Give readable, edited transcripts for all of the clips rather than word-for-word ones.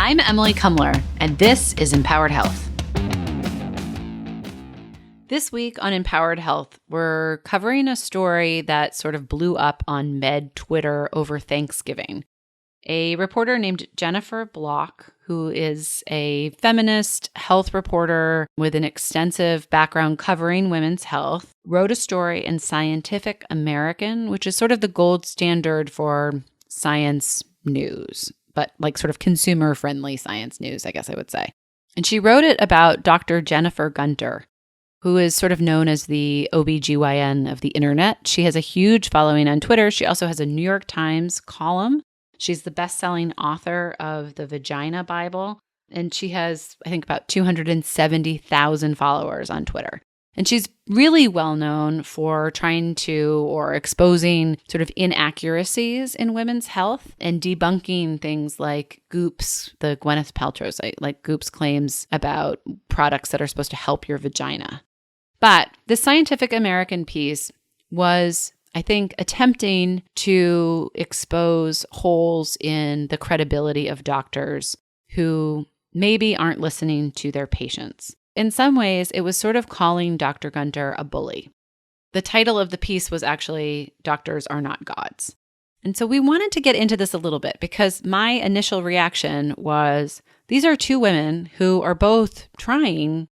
I'm Emily Kumler, and this is Empowered Health. This week on Empowered Health, we're covering a story that sort of blew up on Med Twitter over Thanksgiving. A reporter named Jennifer Block, who is a feminist health reporter with an extensive background covering women's health, wrote a story in Scientific American, which is sort of the gold standard for science news, but like sort of consumer-friendly science news, I guess I would say. And she wrote it about Dr. Jennifer Gunter, who is sort of known as the OBGYN of the internet. She has a huge following on Twitter. She also has a New York Times column. She's the best-selling author of the Vagina Bible, and she has, I think, about 270,000 followers on Twitter. And she's really well known for trying to or exposing sort of inaccuracies in women's health and debunking things like Goop's, the Gwyneth Paltrow site, like Goop's claims about products that are supposed to help your vagina. But the Scientific American piece was, I think, attempting to expose holes in the credibility of doctors who maybe aren't listening to their patients. In some ways, it was sort of calling Dr. Gunter a bully. The title of the piece was actually Doctors Are Not Gods. And so we wanted to get into this a little bit because my initial reaction was these are two women who are both trying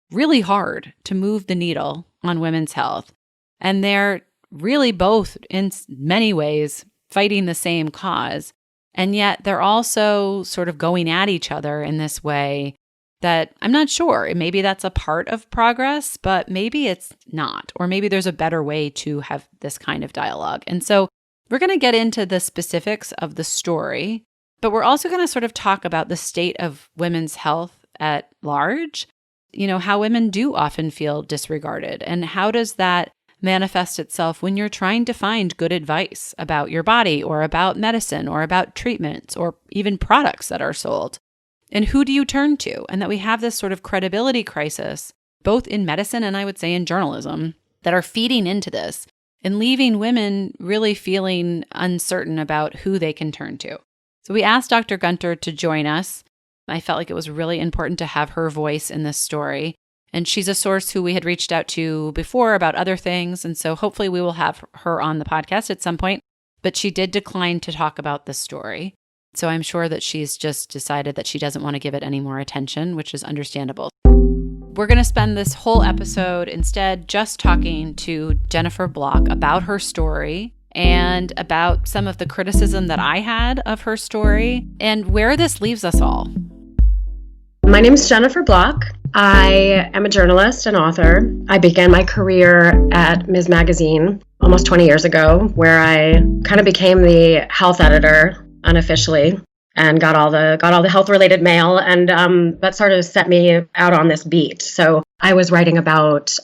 really hard to move the needle on women's health. And they're really both, in many ways, fighting the same cause. And yet they're also sort of going at each other in this way that I'm not sure. Maybe that's a part of progress, but maybe it's not. Or maybe there's a better way to have this kind of dialogue. And so we're going to get into the specifics of the story, but we're also going to sort of talk about the state of women's health at large. You know, how women do often feel disregarded, and how does that manifest itself when you're trying to find good advice about your body or about medicine or about treatments or even products that are sold. And who do you turn to? And that we have this sort of credibility crisis, both in medicine and I would say in journalism, that are feeding into this and leaving women really feeling uncertain about who they can turn to. So we asked Dr. Gunter to join us. I felt like it was really important to have her voice in this story. And she's a source who we had reached out to before about other things. And so hopefully we will have her on the podcast at some point. But she did decline to talk about this story. So I'm sure that she's just decided that she doesn't want to give it any more attention, which is understandable. We're going to spend this whole episode instead just talking to Jennifer Block about her story and about some of the criticism that I had of her story and where this leaves us all. My name is Jennifer Block. I am a journalist and author. I began my career at Ms. Magazine almost 20 years ago, where I kind of became the health editor unofficially and got all the health related mail, and that sort of set me out on this beat. So I was writing about,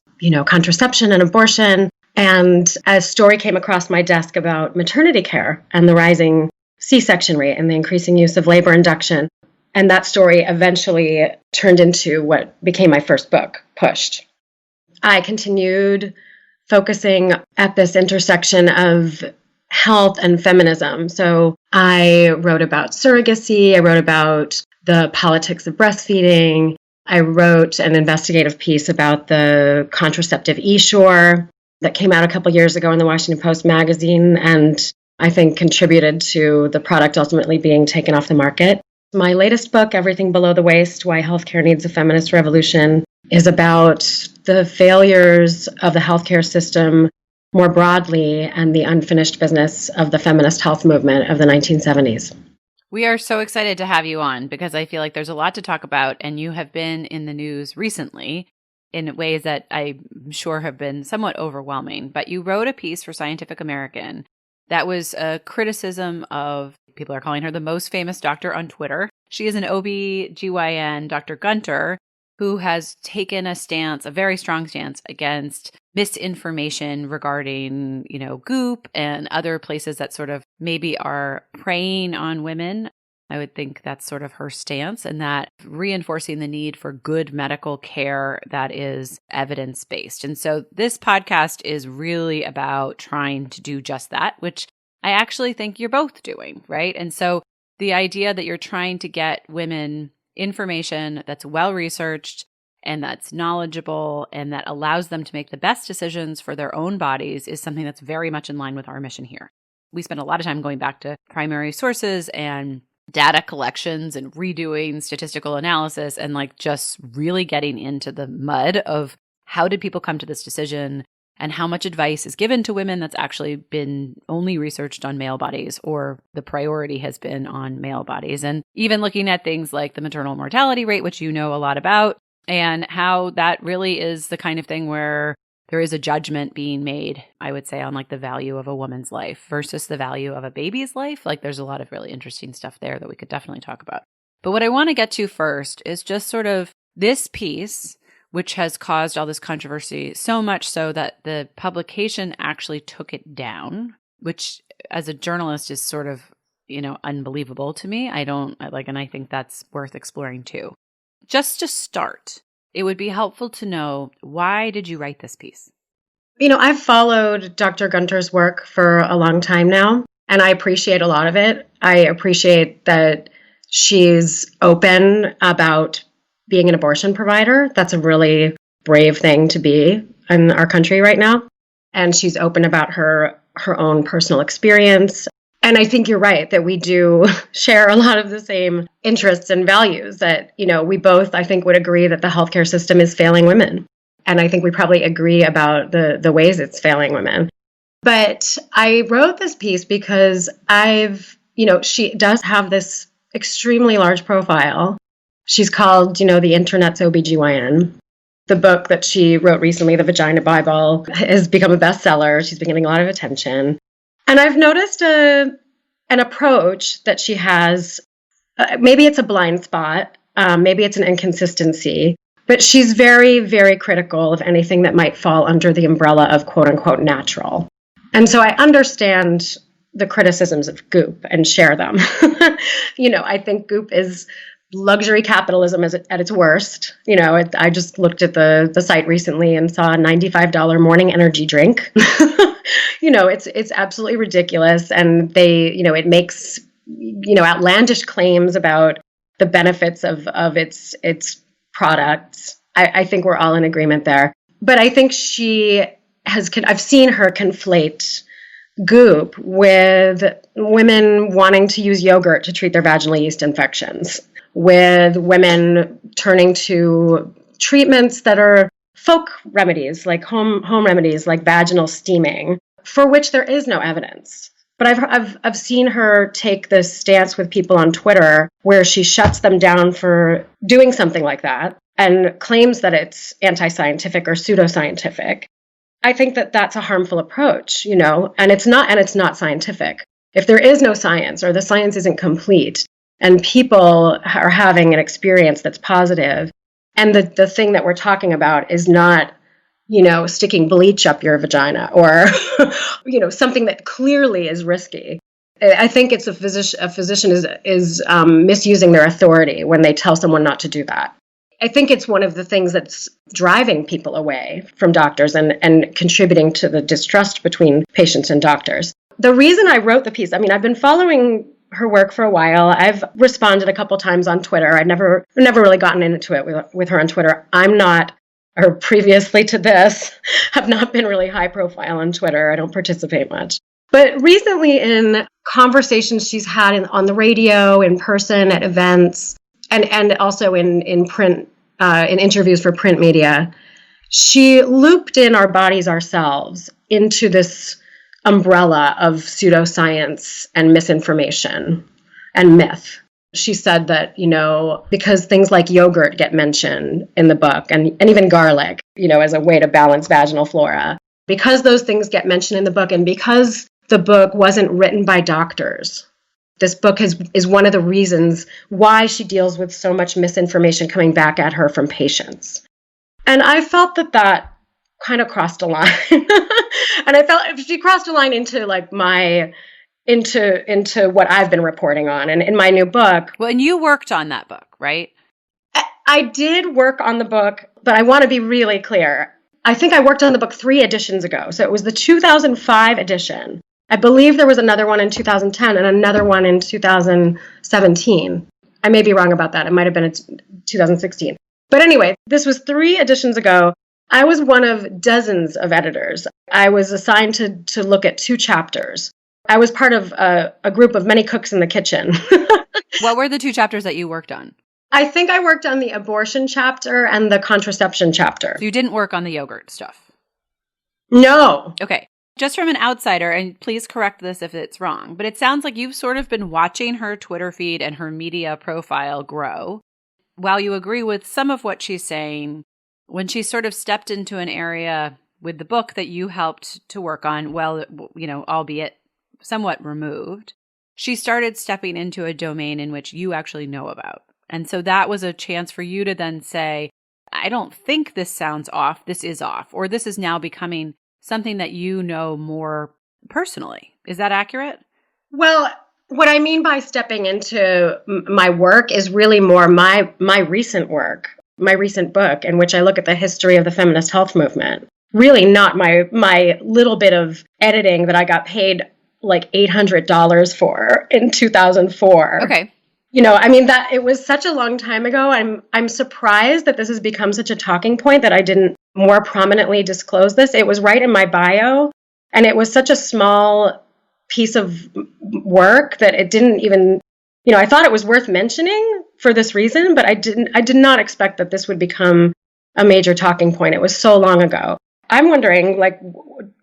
contraception and abortion, and a story came across my desk about maternity care and the rising C-section rate and the increasing use of labor induction. And that story eventually turned into what became my first book, Pushed. I continued focusing at this intersection of health and feminism. So I wrote about surrogacy. I wrote about the politics of breastfeeding. I wrote an investigative piece about the contraceptive e-shore that came out a couple years ago in the Washington Post magazine, and I think contributed to the product ultimately being taken off the market. My latest book, Everything Below the Waist, Why Healthcare Needs a Feminist Revolution, is about the failures of the healthcare system more broadly and the unfinished business of the feminist health movement of the 1970s. We are so excited to have you on because I feel like there's a lot to talk about, and you have been in the news recently in ways that I'm sure have been somewhat overwhelming. But you wrote a piece for Scientific American that was a criticism of, people are calling her the most famous doctor on Twitter. She is an OB-GYN, Dr. Gunter, who has taken a stance, a very strong stance against misinformation regarding, Goop and other places that sort of maybe are preying on women. I would think that's sort of her stance, and that reinforcing the need for good medical care that is evidence-based. And so this podcast is really about trying to do just that, which I actually think you're both doing, right? And so The idea that you're trying to get women information that's well-researched and that's knowledgeable and that allows them to make the best decisions for their own bodies is something that's very much in line with our mission here. We spend a lot of time going back to primary sources and data collections and redoing statistical analysis and like just really getting into the mud of how did people come to this decision and how much advice is given to women that's actually been only researched on male bodies, or the priority has been on male bodies. And even looking at things like the maternal mortality rate, which you know a lot about, and how that really is the kind of thing where there is a judgment being made, I would say, on like the value of a woman's life versus the value of a baby's life. Like there's a lot of really interesting stuff there that we could definitely talk about. But what I want to get to first is just sort of this piece, which has caused all this controversy, so much so that the publication actually took it down, which as a journalist is sort of, unbelievable to me. And I think that's worth exploring too. Just to start, it would be helpful to know, why did you write this piece? I've followed Dr. Gunter's work for a long time now, and I appreciate a lot of it. I appreciate that she's open about being an abortion provider. That's a really brave thing to be in our country right now. And she's open about her own personal experience. And I think you're right that we do share a lot of the same interests and values that, we both, I think, would agree that the healthcare system is failing women. And I think we probably agree about the ways it's failing women. But I wrote this piece because she does have this extremely large profile. She's called, the internet's OBGYN. The book that she wrote recently, The Vagina Bible, has become a bestseller. She's been getting a lot of attention. And I've noticed an approach that she has. Maybe it's a blind spot. Maybe it's an inconsistency. But she's very, very critical of anything that might fall under the umbrella of quote unquote natural. And so I understand the criticisms of Goop and share them. I think Goop is luxury capitalism at its worst. I just looked at the site recently and saw a $95 morning energy drink. It's absolutely ridiculous. And it makes, outlandish claims about the benefits of its products. I think we're all in agreement there. But I think I've seen her conflate Goop with women wanting to use yogurt to treat their vaginal yeast infections, with women turning to treatments that are folk remedies, like home remedies, like vaginal steaming, for which there is no evidence. But I've seen her take this stance with people on Twitter where she shuts them down for doing something like that and claims that it's anti-scientific or pseudoscientific. I think that that's a harmful approach, and it's not scientific. If there is no science or the science isn't complete and people are having an experience that's positive, and the thing that we're talking about is not, sticking bleach up your vagina or, something that clearly is risky. I think it's a physician is misusing their authority when they tell someone not to do that. I think it's one of the things that's driving people away from doctors and contributing to the distrust between patients and doctors. The reason I wrote the piece, I've been following her work for a while. I've responded a couple times on Twitter. I've never really gotten into it with her on Twitter. Previously to this, have not been really high profile on Twitter. I don't participate much. But recently in conversations she's had on the radio, in person, at events, and also in print, in interviews for print media, she looped in our bodies ourselves into this umbrella of pseudoscience and misinformation and myth. She said that, because things like yogurt get mentioned in the book and even garlic, as a way to balance vaginal flora, because those things get mentioned in the book and because the book wasn't written by doctors, this book is one of the reasons why she deals with so much misinformation coming back at her from patients. And I felt that kind of crossed a line. And I felt she crossed a line into like into what I've been reporting on. And in my new book. Well, and you worked on that book, right? I did work on the book, but I want to be really clear. I think I worked on the book 3 editions ago. So it was the 2005 edition. I believe there was another one in 2010 and another one in 2017. I may be wrong about that. It might have been in 2016. But anyway, this was 3 editions ago. I was one of dozens of editors. I was assigned to look at 2 chapters. I was part of a group of many cooks in the kitchen. What were the 2 chapters that you worked on? I think I worked on the abortion chapter and the contraception chapter. So you didn't work on the yogurt stuff? No. Okay. Just from an outsider, and please correct this if it's wrong, but it sounds like you've sort of been watching her Twitter feed and her media profile grow. While you agree with some of what she's saying, when she sort of stepped into an area with the book that you helped to work on, well, albeit somewhat removed, she started stepping into a domain in which you actually know about. And so that was a chance for you to then say, I don't think this sounds off, this is off, or this is now becoming something that you know more personally. Is that accurate? Well, what I mean by stepping into my work is really more my recent work, my recent book, in which I look at the history of the feminist health movement. Really not my little bit of editing that I got paid like $800 for in 2004. Okay. That it was such a long time ago. I'm surprised that this has become such a talking point that I didn't more prominently disclose this. It was right in my bio, and it was such a small piece of work that it didn't even, I thought it was worth mentioning for this reason, but I did not expect that this would become a major talking point. It was so long ago. I'm wondering,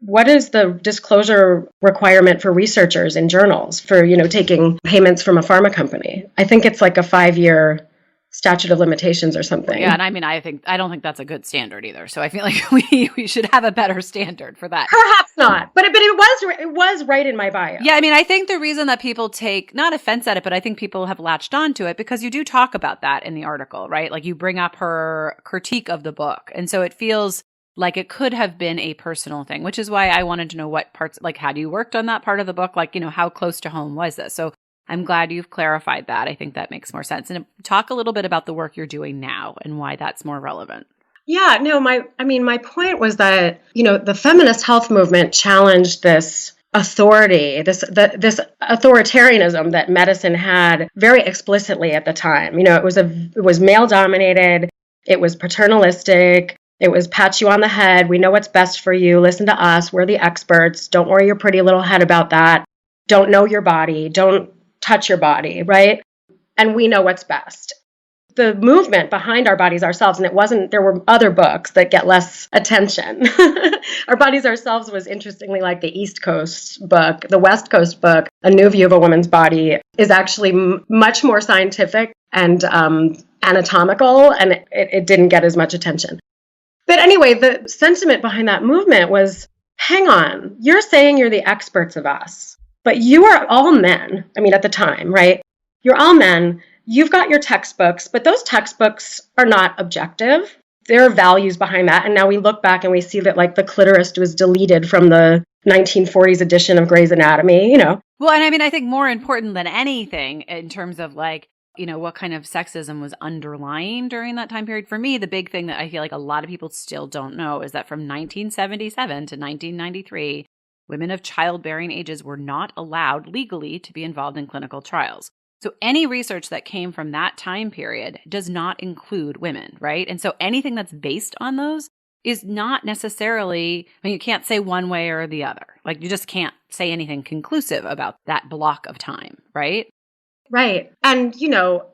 what is the disclosure requirement for researchers in journals for, taking payments from a pharma company? I think it's like a 5-year statute of limitations or something. Yeah, and I don't think that's a good standard either. So I feel like we should have a better standard for that. Perhaps not, but it was right in my bio. Yeah, I think the reason that people take not offense at it, but I think people have latched onto it because you do talk about that in the article, right? Like you bring up her critique of the book, and so it feels like it could have been a personal thing, which is why I wanted to know what parts, like had you worked on that part of the book? Like, how close to home was this? So I'm glad you've clarified that. I think that makes more sense. And talk a little bit about the work you're doing now and why that's more relevant. Yeah, no, my point was that, the feminist health movement challenged this authority, this authoritarianism that medicine had very explicitly at the time. It was male dominated, it was paternalistic. It was pat you on the head. We know what's best for you. Listen to us. We're the experts. Don't worry your pretty little head about that. Don't know your body. Don't touch your body, right? And we know what's best. The movement behind Our Bodies Ourselves, and there were other books that get less attention. Our Bodies Ourselves was interestingly like the East Coast book. The West Coast book, A New View of a Woman's Body, is actually much more scientific and anatomical, and it didn't get as much attention. But anyway, the sentiment behind that movement was, hang on, you're saying you're the experts of us, but you are all men. At the time, right? You're all men. You've got your textbooks, but those textbooks are not objective. There are values behind that. And now we look back and we see that the clitoris was deleted from the 1940s edition of Grey's Anatomy, Well, and I think more important than anything in terms of what kind of sexism was underlying during that time period. For me, the big thing that I feel like a lot of people still don't know is that from 1977 to 1993, women of childbearing ages were not allowed legally to be involved in clinical trials. So any research that came from that time period does not include women, right? And so anything that's based on those is not necessarily, you can't say one way or the other. You just can't say anything conclusive about that block of time, right? Right. And,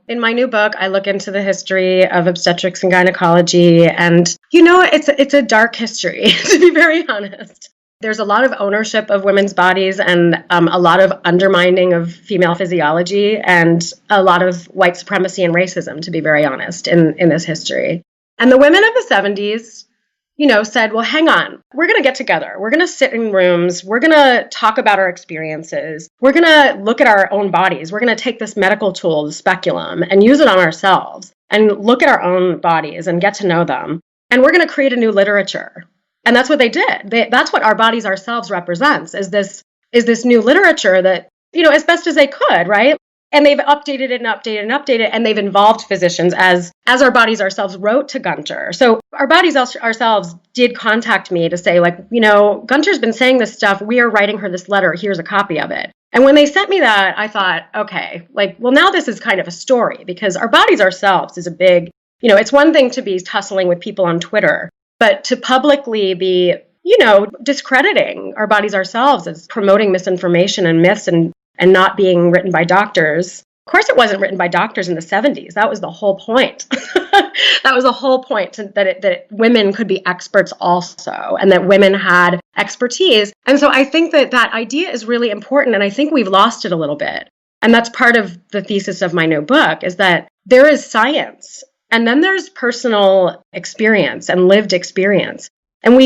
in my new book, I look into the history of obstetrics and gynecology. And, it's a dark history, to be very honest. There's a lot of ownership of women's bodies and a lot of undermining of female physiology and a lot of white supremacy and racism, to be very honest, in this history. And the women of the 70s, said, well, hang on, we're going to get together. We're going to sit in rooms. We're going to talk about our experiences. We're going to look at our own bodies. We're going to take this medical tool, the speculum, and use it on ourselves and look at our own bodies and get to know them. And we're going to create a new literature. And that's what they did. That's what Our Bodies Ourselves represents, is this new literature that, as best as they could, right? And they've updated it and updated and updated, and they've involved physicians as our bodies ourselves wrote to Gunter. So our bodies ourselves did contact me to say, like, Gunter's been saying this stuff. We are writing her this letter. Here's a copy of it. And when they sent me that, I thought, okay, now this is kind of a story, because our bodies ourselves is a big, it's one thing to be tussling with people on Twitter, but to publicly be, discrediting our bodies ourselves as promoting misinformation and myths and not being written by doctors. Of course, it wasn't written by doctors in the 70s. That was the whole point. That was the whole point, that women could be experts also, and that women had expertise. And so I think that idea is really important, and I think we've lost it a little bit. And that's part of the thesis of my new book, is that there is science, and then there's personal experience and lived experience. And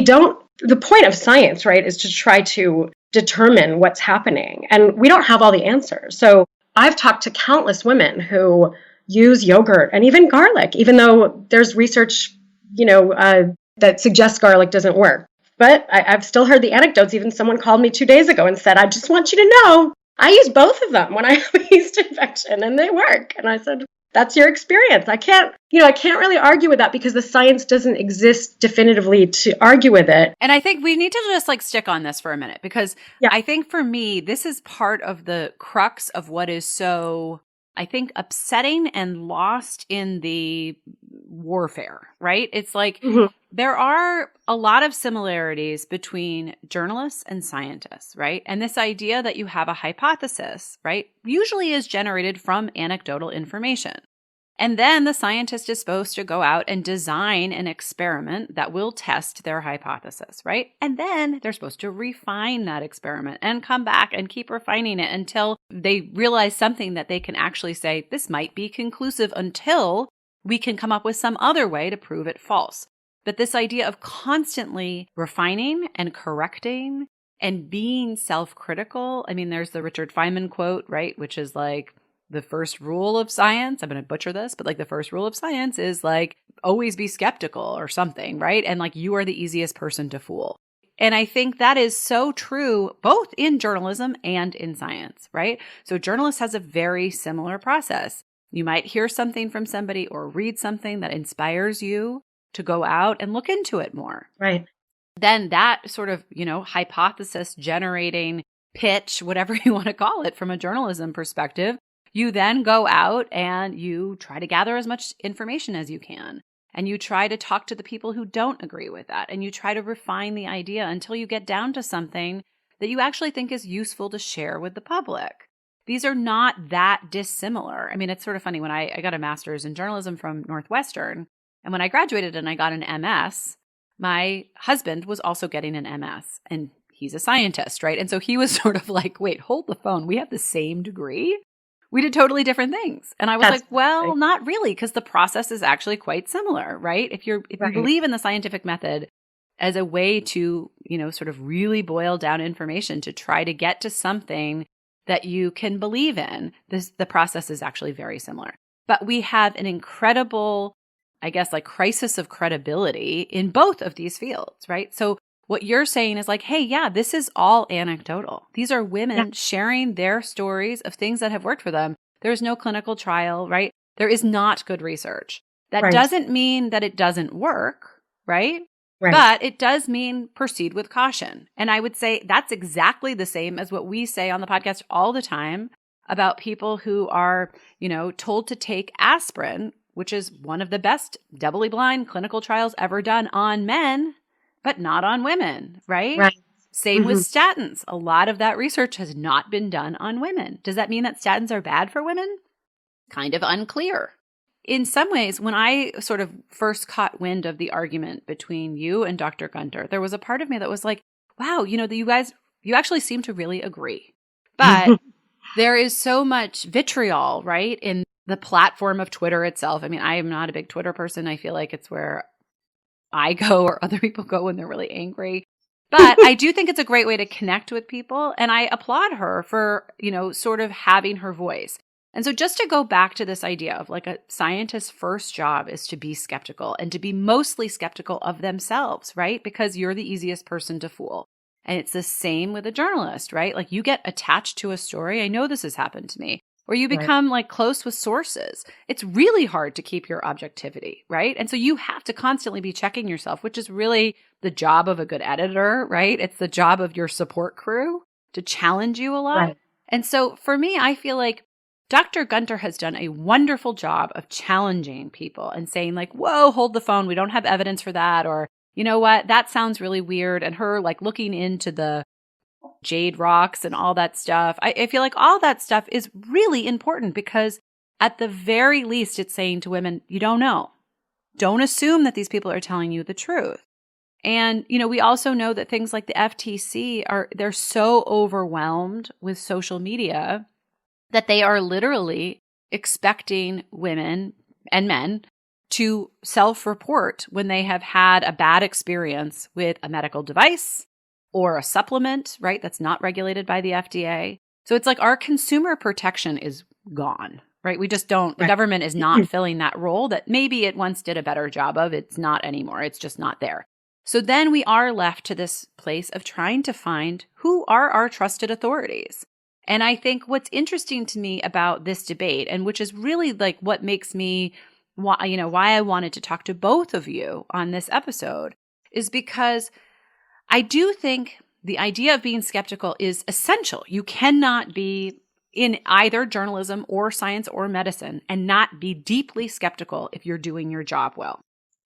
the point of science, right, is to try to determine what's happening. And we don't have all the answers. So I've talked to countless women who use yogurt and even garlic, even though there's research, that suggests garlic doesn't work. But I've still heard the anecdotes. Even someone called me 2 days ago and said, I just want you to know, I use both of them when I have a yeast infection and they work. And I said, that's your experience. I can't really argue with that, because the science doesn't exist definitively to argue with it. And I think we need to just stick on this for a minute, because I think for me, this is part of the crux of what is so, I think, upsetting and lost in the warfare, right? It's like there are a lot of similarities between journalists and scientists, right? And this idea that you have a hypothesis, right, usually is generated from anecdotal information. And then the scientist is supposed to go out and design an experiment that will test their hypothesis, right? And then they're supposed to refine that experiment and come back and keep refining it until they realize something that they can actually say, this might be conclusive, until we can come up with some other way to prove it false. But this idea of constantly refining and correcting and being self-critical, I mean, there's the Richard Feynman quote, right? Which is like, the first rule of science, I'm going to butcher this, but the first rule of science is always be skeptical or something, right? And you are the easiest person to fool. And I think that is so true both in journalism and in science, right? So journalist has a very similar process. You might hear something from somebody or read something that inspires you to go out and look into it more. Right. Then that sort of, hypothesis generating pitch, whatever you want to call it from a journalism perspective, you then go out and you try to gather as much information as you can. And you try to talk to the people who don't agree with that. And you try to refine the idea until you get down to something that you actually think is useful to share with the public. These are not that dissimilar. I mean, it's sort of funny. When I got a master's in journalism from Northwestern, and when I graduated and I got an MS, my husband was also getting an MS. And he's a scientist, right? And so he was sort of like, wait, hold the phone. We have the same degree? We did totally different things. And I was like, well, not really, because the process is actually quite similar, right? If you believe in the scientific method as a way to, sort of really boil down information to try to get to something that you can believe in, the process is actually very similar. But we have an incredible, I guess, crisis of credibility in both of these fields, right? So what you're saying is hey, yeah, this is all anecdotal. These are women sharing their stories of things that have worked for them. There's no clinical trial, right? There is not good research. That doesn't mean that it doesn't work, right? But it does mean proceed with caution. And I would say that's exactly the same as what we say on the podcast all the time about people who are, told to take aspirin, which is one of the best doubly blind clinical trials ever done on men, but not on women, right? Same with statins. A lot of that research has not been done on women. Does that mean that statins are bad for women? Kind of unclear. In some ways, when I sort of first caught wind of the argument between you and Dr. Gunter, there was a part of me that was like, wow, you actually seem to really agree. But there is so much vitriol, right, in the platform of Twitter itself. I mean, I am not a big Twitter person. I feel like it's where I go or other people go when they're really angry. But I do think it's a great way to connect with people. And I applaud her for, sort of having her voice. And so just to go back to this idea of a scientist's first job is to be skeptical and to be mostly skeptical of themselves, right? Because you're the easiest person to fool. And it's the same with a journalist, right? You get attached to a story. I know this has happened to me. or you become like close with sources. It's really hard to keep your objectivity, right? And so you have to constantly be checking yourself, which is really the job of a good editor, right? It's the job of your support crew to challenge you a lot. Right. And so for me, I feel like Dr. Gunter has done a wonderful job of challenging people and saying like, whoa, hold the phone. We don't have evidence for that. Or, you know what? That sounds really weird. And her like looking into the jade rocks and all that stuff. I feel like all that stuff is really important because at the very least, it's saying to women, you don't know. Don't assume that these people are telling you the truth. And, you know, we also know that things like the FTC they're so overwhelmed with social media that they are literally expecting women and men to self-report when they have had a bad experience with a medical device or a supplement, right? That's not regulated by the FDA. So it's like our consumer protection is gone, right? We just don't, the government is not filling that role that maybe it once did a better job of. It's not anymore. It's just not there. So then we are left to this place of trying to find who are our trusted authorities. And I think what's interesting to me about this debate, and which is really like what makes me, why I wanted to talk to both of you on this episode, is because I do think the idea of being skeptical is essential. You cannot be in either journalism or science or medicine and not be deeply skeptical if you're doing your job well.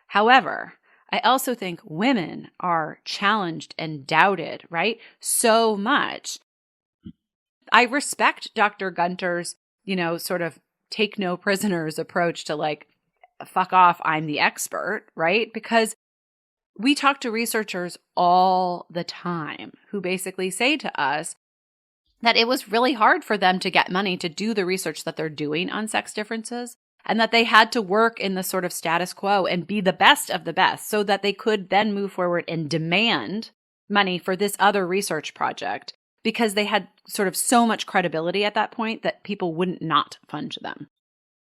However, I also think women are challenged and doubted, right? So much. I respect Dr. Gunter's, sort of take no prisoners approach to like, fuck off, I'm the expert, right? Because we talk to researchers all the time who basically say to us that it was really hard for them to get money to do the research that they're doing on sex differences, and that they had to work in the sort of status quo and be the best of the best so that they could then move forward and demand money for this other research project because they had sort of so much credibility at that point that people wouldn't not fund them.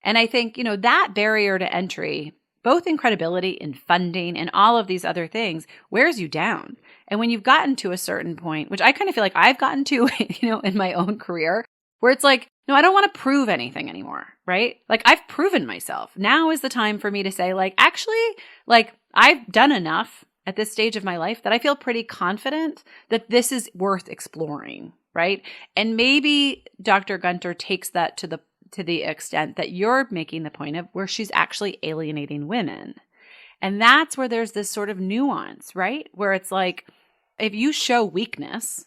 And I think, that barrier to entry, both in credibility, in funding, and all of these other things, wears you down. And when you've gotten to a certain point, which I kind of feel like I've gotten to, in my own career, where it's like, no, I don't want to prove anything anymore, right? Like I've proven myself. Now is the time for me to say like, actually, like I've done enough at this stage of my life that I feel pretty confident that this is worth exploring, right? And maybe Dr. Gunter takes that to the extent that you're making the point of where she's actually alienating women. And that's where there's this sort of nuance, right? Where it's like, if you show weakness,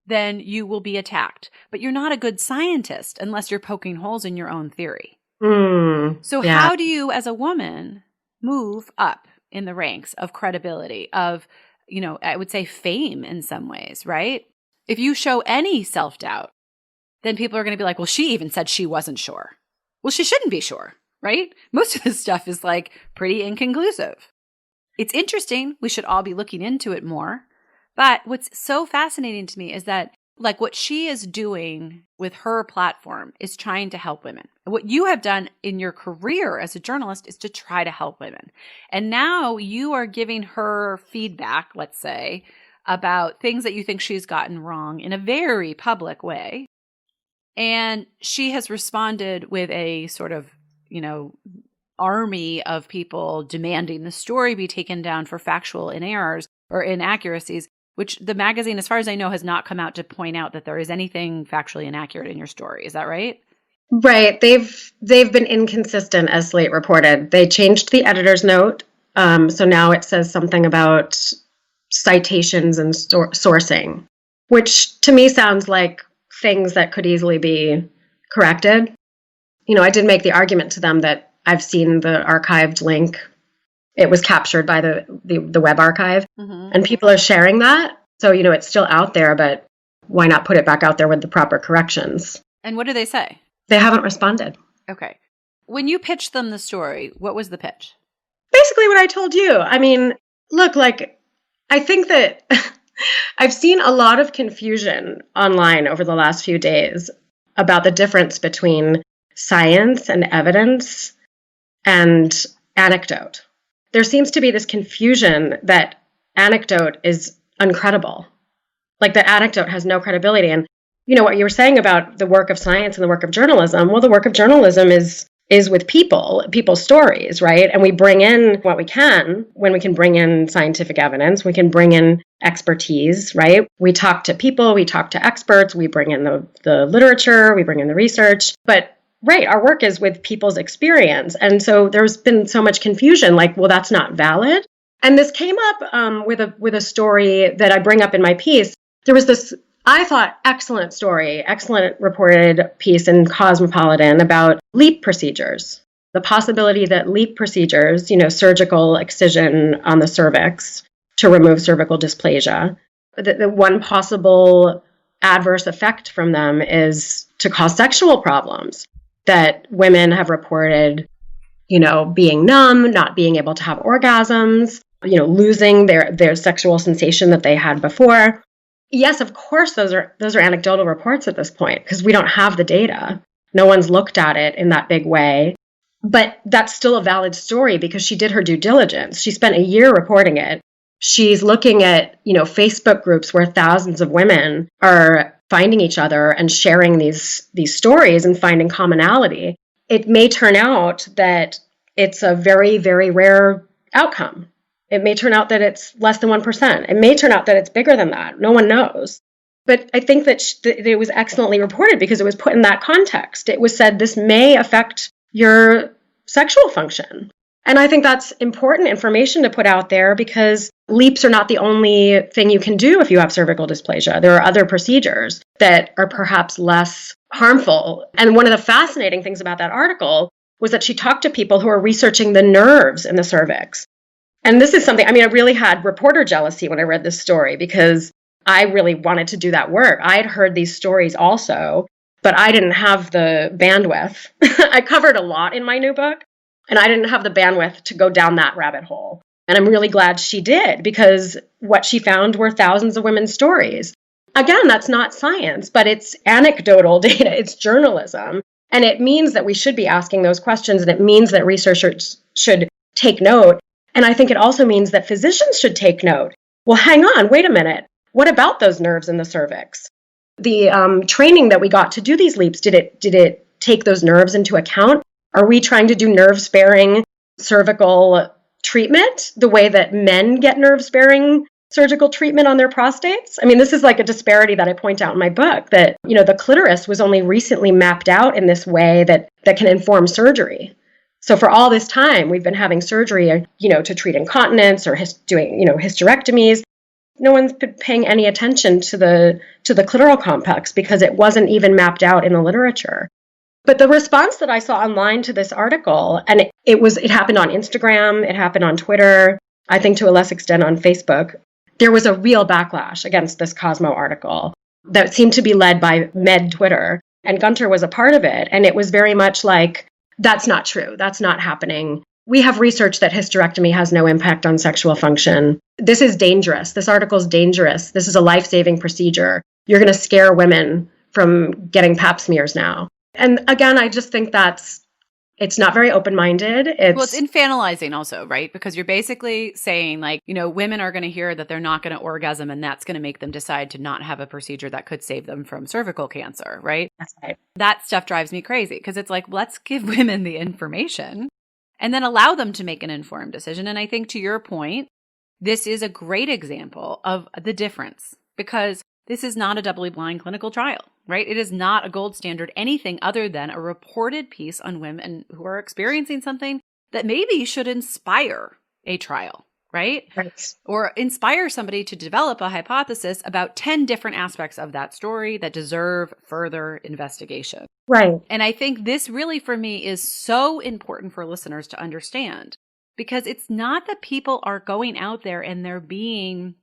then you will be attacked. But you're not a good scientist unless you're poking holes in your own theory. So how do you, as a woman, move up in the ranks of credibility, of, I would say fame in some ways, right? If you show any self-doubt, then people are going to be like, well, she even said she wasn't sure. Well, she shouldn't be sure, right? Most of this stuff is like pretty inconclusive. It's interesting. We should all be looking into it more. But what's so fascinating to me is that like what she is doing with her platform is trying to help women. What you have done in your career as a journalist is to try to help women. And now you are giving her feedback, let's say, about things that you think she's gotten wrong in a very public way. And she has responded with a sort of, army of people demanding the story be taken down for factual errors or inaccuracies, which the magazine, as far as I know, has not come out to point out that there is anything factually inaccurate in your story. Is that right? Right. They've been inconsistent, as Slate reported. They changed the editor's note. So now it says something about citations and sourcing, which to me sounds like things that could easily be corrected. I did make the argument to them that I've seen the archived link. It was captured by the web archive, and people are sharing that. So, it's still out there, but why not put it back out there with the proper corrections? And what do they say? They haven't responded. Okay. When you pitched them the story, what was the pitch? Basically what I told you. I mean, look, like, I think that I've seen a lot of confusion online over the last few days about the difference between science and evidence and anecdote. There seems to be this confusion that anecdote is uncredible. Like the anecdote has no credibility. And What you were saying about the work of science and the work of journalism, well, the work of journalism is with people's stories, right? And we bring in what we can when we can bring in scientific evidence, we can bring in expertise, right? We talk to people, we talk to experts, we bring in the literature, we bring in the research. But right, our work is with people's experience. And so there's been so much confusion, like, well, that's not valid. And this came up with a story that I bring up in my piece. There was this, I thought, excellent story, excellent reported piece in Cosmopolitan about LEAP procedures. The possibility that LEAP procedures, surgical excision on the cervix to remove cervical dysplasia, the one possible adverse effect from them is to cause sexual problems, that women have reported, being numb, not being able to have orgasms, losing their sexual sensation that they had before. Yes, of course, those are anecdotal reports at this point because we don't have the data. No one's looked at it in that big way. But that's still a valid story because she did her due diligence. She spent a year reporting it. She's looking at, Facebook groups where thousands of women are finding each other and sharing these stories and finding commonality. It may turn out that it's a very, very rare outcome. It may turn out that it's less than 1%. It may turn out that it's bigger than that. No one knows. But I think that it was excellently reported because it was put in that context. It was said this may affect your sexual function. And I think that's important information to put out there because LEAPs are not the only thing you can do if you have cervical dysplasia. There are other procedures that are perhaps less harmful. And one of the fascinating things about that article was that she talked to people who are researching the nerves in the cervix. And this is something, I really had reporter jealousy when I read this story because I really wanted to do that work. I had heard these stories also, but I didn't have the bandwidth. I covered a lot in my new book, and I didn't have the bandwidth to go down that rabbit hole. And I'm really glad she did because what she found were thousands of women's stories. Again, that's not science, but it's anecdotal data. It's journalism. And it means that we should be asking those questions, and it means that researchers should take note. And I think it also means that physicians should take note. Well, hang on, wait a minute. What about those nerves in the cervix? The training that we got to do these leaps, did it take those nerves into account? Are we trying to do nerve-sparing cervical treatment the way that men get nerve-sparing surgical treatment on their prostates? This is like a disparity that I point out in my book, that, the clitoris was only recently mapped out in this way that can inform surgery. So for all this time, we've been having surgery, to treat incontinence or doing, hysterectomies. No one's been paying any attention to the clitoral complex because it wasn't even mapped out in the literature. But the response that I saw online to this article, and it happened on Instagram, it happened on Twitter, I think to a less extent on Facebook, there was a real backlash against this Cosmo article that seemed to be led by Med Twitter. And Gunter was a part of it. And it was very much like, that's not true. That's not happening. We have research that hysterectomy has no impact on sexual function. This is dangerous. This article is dangerous. This is a life-saving procedure. You're going to scare women from getting pap smears now. And again, I just think it's not very open-minded. It's infantilizing also, right? Because you're basically saying women are going to hear that they're not going to orgasm and that's going to make them decide to not have a procedure that could save them from cervical cancer, right? That's right. That stuff drives me crazy because it's like, let's give women the information and then allow them to make an informed decision. And I think to your point, this is a great example of the difference because this is not a doubly blind clinical trial, right? It is not a gold standard, anything other than a reported piece on women who are experiencing something that maybe should inspire a trial, right? Right. Or inspire somebody to develop a hypothesis about 10 different aspects of that story that deserve further investigation. Right. And I think this really, for me, is so important for listeners to understand because it's not that people are going out there and they're being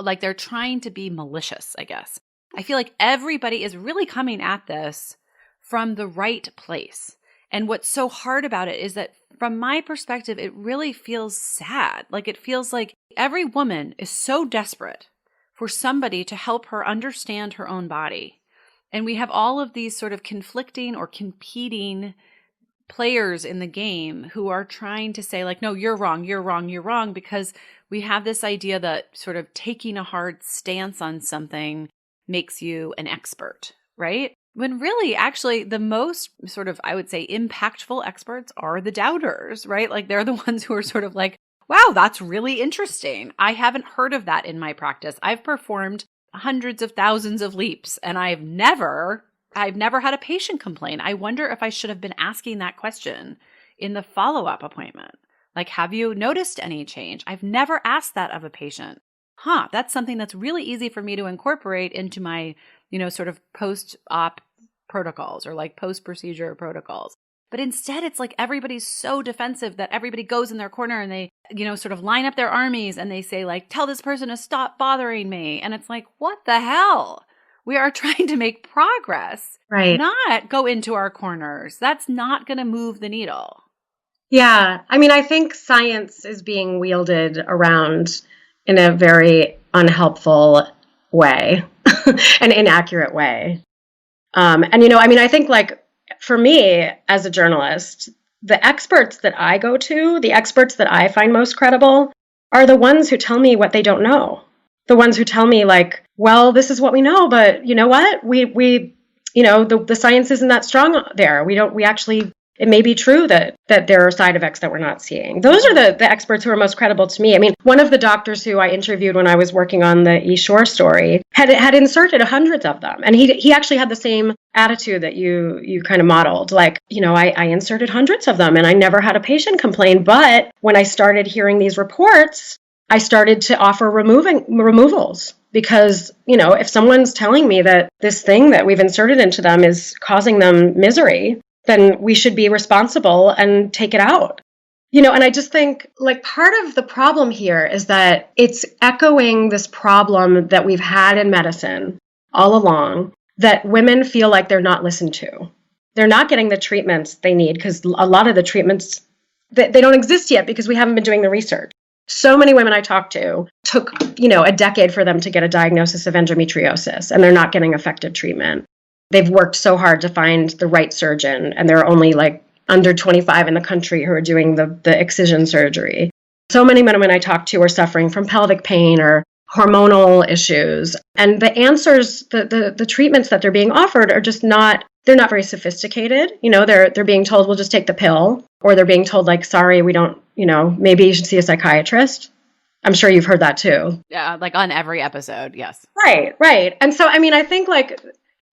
like they're trying to be malicious, I guess. I feel like everybody is really coming at this from the right place. And what's so hard about it is that from my perspective, it really feels sad. Like it feels like every woman is so desperate for somebody to help her understand her own body. And we have all of these sort of conflicting or competing players in the game who are trying to say no, you're wrong, because we have this idea that sort of taking a hard stance on something makes you an expert right? When really, actually, the most sort of, I would say, impactful experts are the doubters, right? Like they're the ones who are sort of like, wow, that's really interesting. I haven't heard of that in my practice. I've performed hundreds of thousands of leaps and I've never had a patient complain. I wonder if I should have been asking that question in the follow-up appointment. Like, have you noticed any change? I've never asked that of a patient. That's something that's really easy for me to incorporate into my, sort of post-op protocols or like post-procedure protocols. But instead, it's like everybody's so defensive that everybody goes in their corner and they, sort of line up their armies and they say like, tell this person to stop bothering me. And it's like, what the hell? We are trying to make progress, right? Not go into our corners. That's not going to move the needle. Yeah. I mean, I think science is being wielded around in a very unhelpful way, an inaccurate way. I think like for me as a journalist, the experts that I go to, the experts that I find most credible are the ones who tell me what they don't know. The ones who tell me like, well, this is what we know, but you know what? The science isn't that strong there. It may be true that there are side effects that we're not seeing. Those are the experts who are most credible to me. I mean, one of the doctors who I interviewed when I was working on the eShore story had inserted hundreds of them. And he actually had the same attitude that you kind of modeled. Like, I inserted hundreds of them and I never had a patient complain. But when I started hearing these reports, I started to offer removals. Because, if someone's telling me that this thing that we've inserted into them is causing them misery, then we should be responsible and take it out. And I just think like part of the problem here is that it's echoing this problem that we've had in medicine all along, that women feel like they're not listened to. They're not getting the treatments they need because a lot of the treatments, they don't exist yet because we haven't been doing the research. So many women I talked to took, a decade for them to get a diagnosis of endometriosis, and they're not getting effective treatment. They've worked so hard to find the right surgeon, and there are only like under 25 in the country who are doing the excision surgery. So many women I talked to are suffering from pelvic pain or hormonal issues. And the answers, the treatments that they're being offered are just they're not very sophisticated. They're being told, we'll just take the pill, or they're being told like, sorry, we don't, maybe you should see a psychiatrist. I'm sure you've heard that too. Yeah, like on every episode, yes. Right. And so, I think like,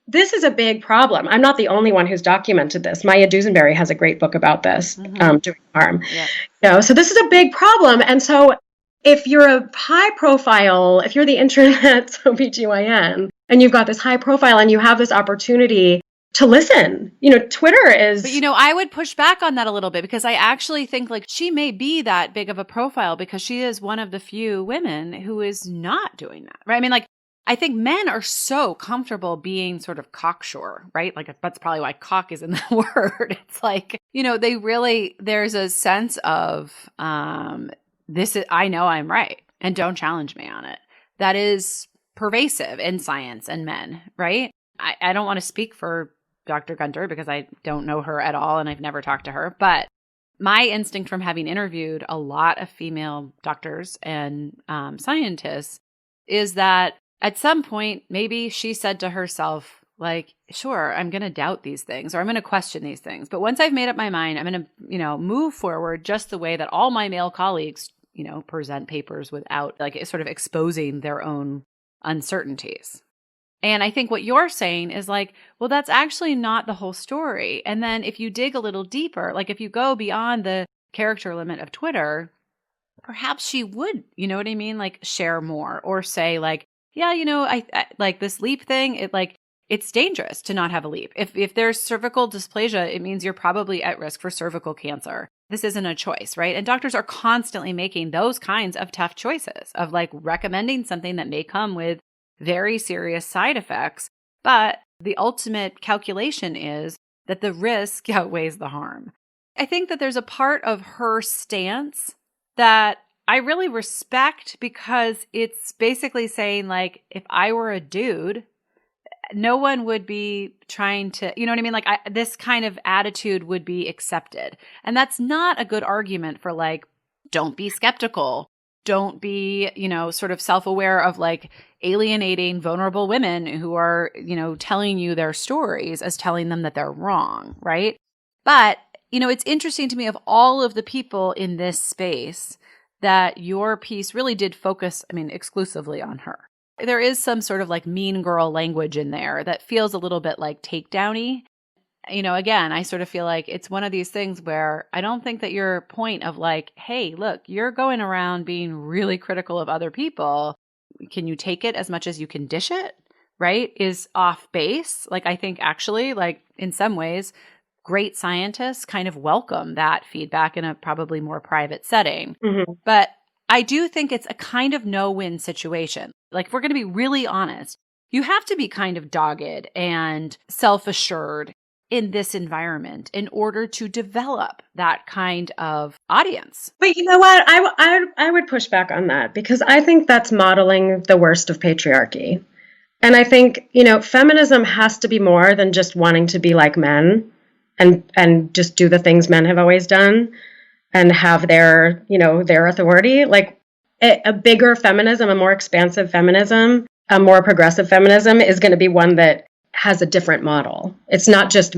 this is a big problem. I'm not the only one who's documented this. Maya Dusenberry has a great book about this, doing harm. Yeah. So this is a big problem. And so if you're a high profile, if you're the internet's OBGYN, and you've got this high profile and you have this opportunity to listen, Twitter is... But, I would push back on that a little bit because I actually think like she may be that big of a profile because she is one of the few women who is not doing that, right? I mean, like, I think men are so comfortable being sort of cocksure, right? Like that's probably why cock is in the word. It's like, there's a sense of I know I'm right and don't challenge me on it. That is pervasive in science and men, right? I don't want to speak for Dr. Gunter because I don't know her at all and I've never talked to her, but my instinct from having interviewed a lot of female doctors and scientists is that at some point, maybe she said to herself, like, sure, I'm going to doubt these things or I'm going to question these things. But once I've made up my mind, I'm going to, move forward just the way that all my male colleagues, present papers without like sort of exposing their own uncertainties. And I think what you're saying is like, well, that's actually not the whole story. And then if you dig a little deeper, like if you go beyond the character limit of Twitter, perhaps she would, you know what I mean? Like share more or say like, yeah, I like this leap thing. It's dangerous to not have a leap. If there's cervical dysplasia, it means you're probably at risk for cervical cancer. This isn't a choice, right? And doctors are constantly making those kinds of tough choices of like recommending something that may come with very serious side effects. But the ultimate calculation is that the risk outweighs the harm. I think that there's a part of her stance that I really respect because it's basically saying like, if I were a dude, no one would be trying to, you know what I mean? Like this kind of attitude would be accepted. And that's not a good argument for like, don't be skeptical don't be, sort of self-aware of like alienating vulnerable women who are, telling you their stories as telling them that they're wrong, right? But, it's interesting to me of all of the people in this space that your piece really did focus, exclusively on her. There is some sort of like mean girl language in there that feels a little bit like takedowny. Again, I sort of feel like it's one of these things where I don't think that your point of like, hey, look, you're going around being really critical of other people. Can you take it as much as you can dish it? Right? Is off base. Like, I think actually, like in some ways, great scientists kind of welcome that feedback in a probably more private setting. Mm-hmm. But I do think it's a kind of no-win situation. Like, if we're going to be really honest, you have to be kind of dogged and self-assured in this environment in order to develop that kind of audience. But you know what? I would push back on that because I think that's modeling the worst of patriarchy. And I think, feminism has to be more than just wanting to be like men and just do the things men have always done and have their authority. Like a bigger feminism, a more expansive feminism, a more progressive feminism is going to be one that has a different model. It's not just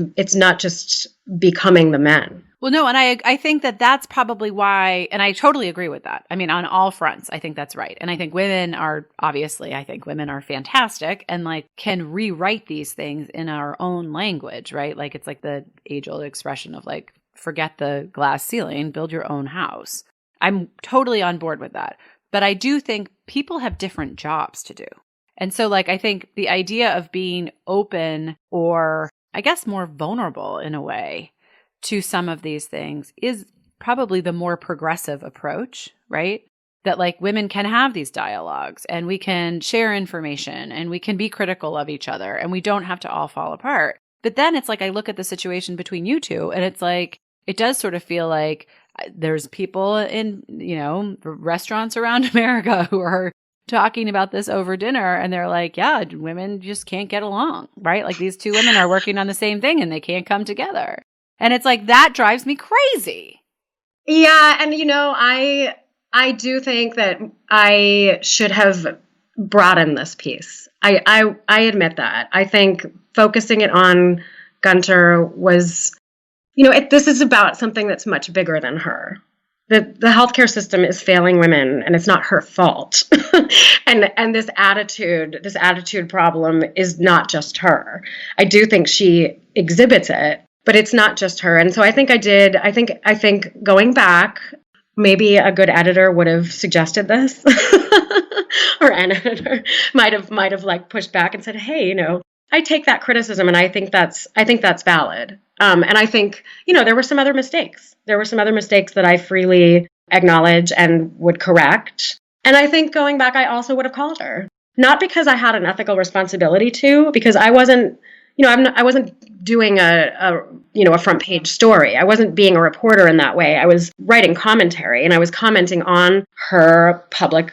becoming the men. Well, no, and I think that that's probably why, and I totally agree with that. On all fronts, I think that's right. And I think women are fantastic and like can rewrite these things in our own language, right? Like it's like the age-old expression of like, forget the glass ceiling, build your own house. I'm totally on board with that. But I do think people have different jobs to do. And so like, I think the idea of being open or I guess more vulnerable in a way to some of these things is probably the more progressive approach, right? That like women can have these dialogues and we can share information and we can be critical of each other and we don't have to all fall apart. But then it's like I look at the situation between you two and it's like, it does sort of feel like there's people in, restaurants around America who are talking about this over dinner and they're like, yeah, women just can't get along, right? Like these two women are working on the same thing and they can't come together. And it's like, that drives me crazy. Yeah. And, I do think that I should have broadened this piece. I admit that. I think focusing it on Gunter was, this is about something that's much bigger than her. The healthcare system is failing women and it's not her fault. and this attitude problem is not just her. I do think she exhibits it. But it's not just her. And so I think I think going back, maybe a good editor would have suggested this or an editor might have like pushed back and said, hey, I take that criticism and I think that's valid. And I think, there were some other mistakes. There were some other mistakes that I freely acknowledge and would correct. And I think going back, I also would have called her. Not because I had an ethical responsibility to, because I wasn't I wasn't doing a front page story. I wasn't being a reporter in that way. I was writing commentary and I was commenting on her public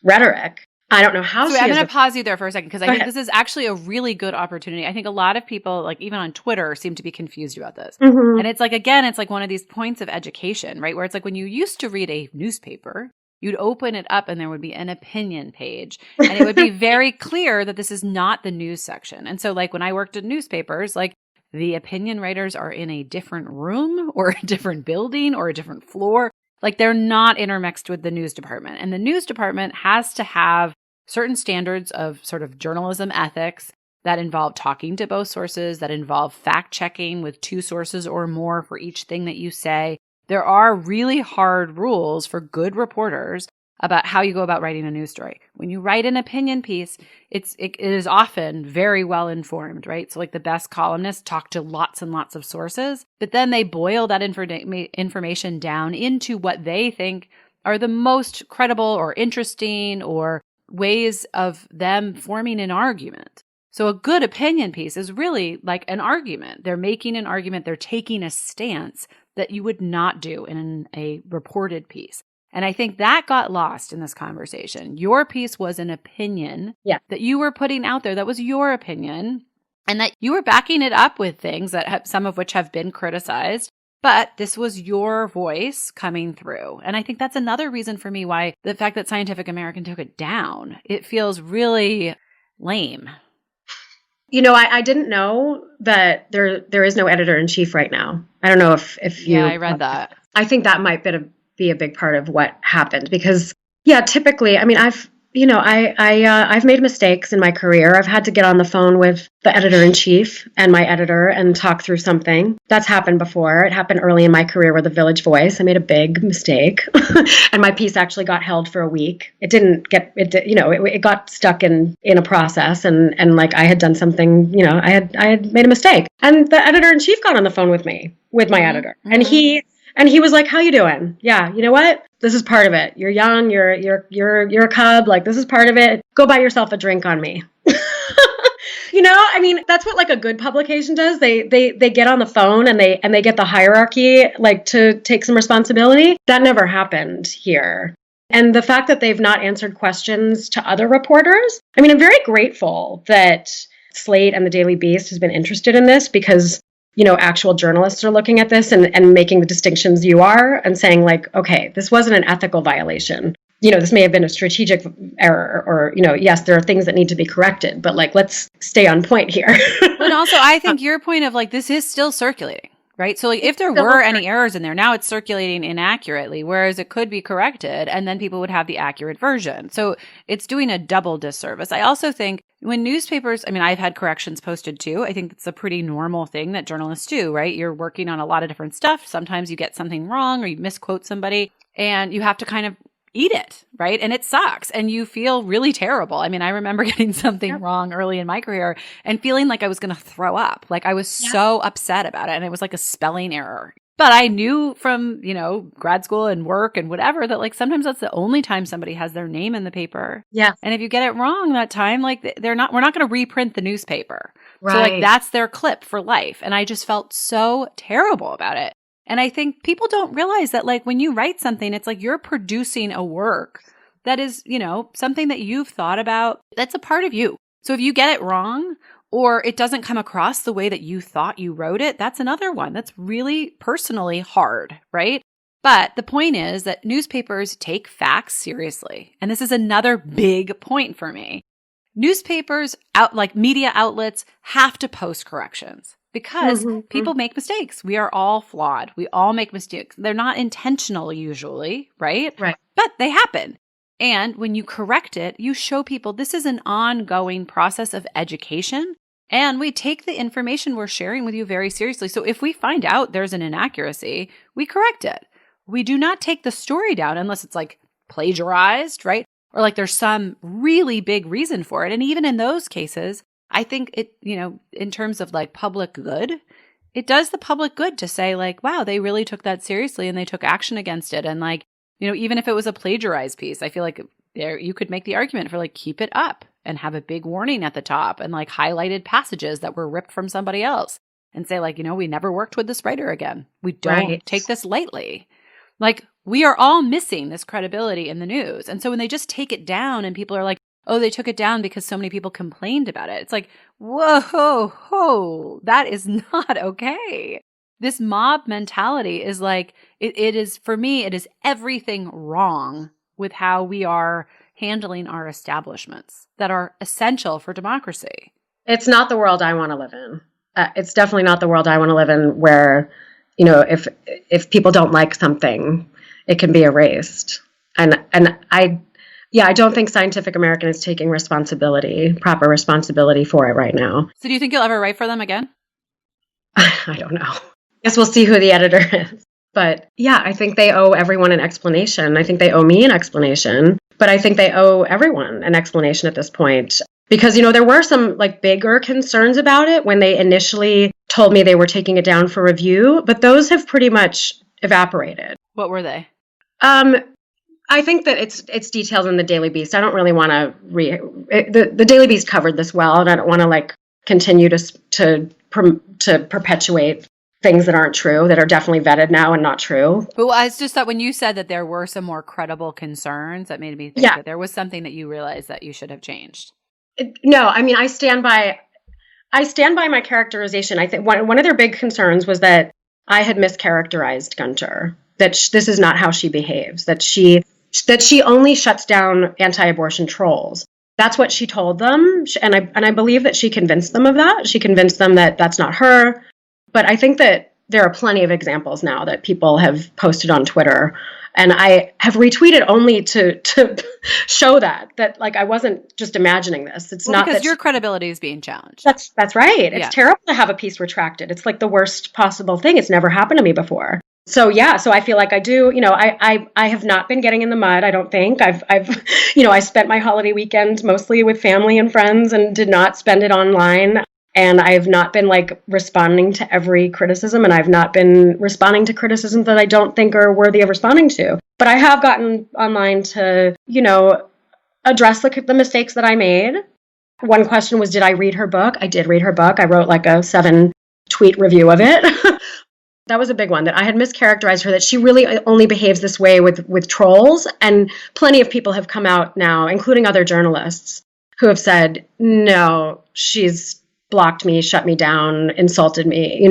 rhetoric. I don't know how I'm going to pause you there for a second because I think this is actually a really good opportunity. I think a lot of people, like even on Twitter, seem to be confused about this. Mm-hmm. And it's like, again, it's like one of these points of education, right? Where it's like when you used to read a newspaper, you'd open it up and there would be an opinion page and it would be very clear that this is not the news section. And so like when I worked in newspapers, like the opinion writers are in a different room or a different building or a different floor. Like they're not intermixed with the news department. And the news department has to have certain standards of sort of journalism ethics that involve talking to both sources, that involve fact checking with two sources or more for each thing that you say. There are really hard rules for good reporters about how you go about writing a news story. When you write an opinion piece, it is often very well informed, right? So like the best columnists talk to lots and lots of sources, but then they boil that information down into what they think are the most credible or interesting or ways of them forming an argument. So a good opinion piece is really like an argument. They're making an argument. They're taking a stance that you would not do in a reported piece. And I think that got lost in this conversation. Your piece was an opinion that you were putting out there. That was your opinion. And that you were backing it up with things that some of which have been criticized. But this was your voice coming through. And I think that's another reason for me why the fact that Scientific American took it down, it feels really lame. I didn't know that there is no editor-in-chief right now. I don't know if you... Yeah, I read that. I think that might be a big part of what happened because, yeah, typically, I mean, I've made mistakes in my career. I've had to get on the phone with the editor-in-chief and my editor and talk through something. That's happened before. It happened early in my career with the Village Voice. I made a big mistake and my piece actually got held for a week. It got stuck in a process and like I had done something, I had made a mistake. And the editor-in-chief got on the phone with me, with my editor. Mm-hmm. And he was like, "How you doing? Yeah, you know what? This is part of it. You're young. You're a cub. Like this is part of it. Go buy yourself a drink on me." I mean, that's what like a good publication does. They get on the phone and they get the hierarchy like to take some responsibility. That never happened here. And the fact that they've not answered questions to other reporters. I mean, I'm very grateful that Slate and the Daily Beast has been interested in this because actual journalists are looking at this and making the distinctions you are and saying like, okay, this wasn't an ethical violation. This may have been a strategic error or, yes, there are things that need to be corrected, but like, let's stay on point here. But also I think your point of like, this is still circulating, right? So like if there were any errors in there, now it's circulating inaccurately, whereas it could be corrected and then people would have the accurate version. So it's doing a double disservice. I also think when newspapers, I mean, I've had corrections posted too. I think it's a pretty normal thing that journalists do, right? You're working on a lot of different stuff. Sometimes you get something wrong or you misquote somebody and you have to kind of eat it, right? And it sucks and you feel really terrible. I mean, I remember getting something wrong early in my career and feeling like I was going to throw up. Like I was so upset about it and it was like a spelling error. But I knew from, grad school and work and whatever that like sometimes that's the only time somebody has their name in the paper. Yeah. And if you get it wrong that time, like we're not going to reprint the newspaper. Right. So like that's their clip for life. And I just felt so terrible about it. And I think people don't realize that like when you write something, it's like you're producing a work that is, something that you've thought about. That's a part of you. So if you get it wrong or it doesn't come across the way that you thought you wrote it, that's another one that's really personally hard, right? But the point is that newspapers take facts seriously. And this is another big point for me. Newspapers, like media outlets, have to post corrections because people make mistakes. We are all flawed. We all make mistakes. They're not intentional usually, right? Right. But they happen. And when you correct it, you show people this is an ongoing process of education. And we take the information we're sharing with you very seriously. So if we find out there's an inaccuracy, we correct it. We do not take the story down unless it's like plagiarized, right? Or like there's some really big reason for it. And even in those cases, I think it, in terms of like public good, it does the public good to say like, wow, they really took that seriously and they took action against it. And like, even if it was a plagiarized piece, I feel like you could make the argument for like, keep it up and have a big warning at the top and like highlighted passages that were ripped from somebody else and say like, we never worked with this writer again. We don't take this lightly. Like we are all missing this credibility in the news. And so when they just take it down and people are like, oh, they took it down because so many people complained about it. It's like, whoa, that is not okay. This mob mentality is like, it is, for me, it is everything wrong with how we are handling our establishments that are essential for democracy. It's not the world I want to live in. It's definitely not the world I want to live in where, if people don't like something, it can be erased. And I don't think Scientific American is taking proper responsibility for it right now. So do you think you'll ever write for them again? I don't know. Guess we'll see who the editor is. But yeah, I think they owe everyone an explanation. I think they owe me an explanation, but I think they owe everyone an explanation at this point. Because, there were some like bigger concerns about it when they initially told me they were taking it down for review, but those have pretty much evaporated. What were they? I think that it's detailed in the Daily Beast. I don't really want to the Daily Beast covered this well, and I don't want to like continue to perpetuate things that aren't true, that are definitely vetted now and not true. But it's just that when you said that there were some more credible concerns, that made me think that there was something that you realized that you should have changed. No, I mean, I stand by my characterization. I think one of their big concerns was that I had mischaracterized Gunter, that this is not how she behaves, that she only shuts down anti-abortion trolls. That's what she told them, and I believe that she convinced them of that. She convinced them that that's not her. But I think that there are plenty of examples now that people have posted on Twitter, and I have retweeted only to show that like I wasn't just imagining this. It's not because that your credibility is being challenged. That's right. Yeah. It's terrible to have a piece retracted. It's like the worst possible thing. It's never happened to me before. So yeah, so I feel like I do, I have not been getting in the mud. I don't think I've I spent my holiday weekend mostly with family and friends and did not spend it online. And I've not been like responding to every criticism, and I've not been responding to criticisms that I don't think are worthy of responding to. But I have gotten online to, address the mistakes that I made. One question was, did I read her book? I did read her book. I wrote like a 7-tweet review of it. That was a big one, that I had mischaracterized her, that she really only behaves this way with trolls. And plenty of people have come out now, including other journalists, who have said, no, she's blocked me, shut me down, insulted me.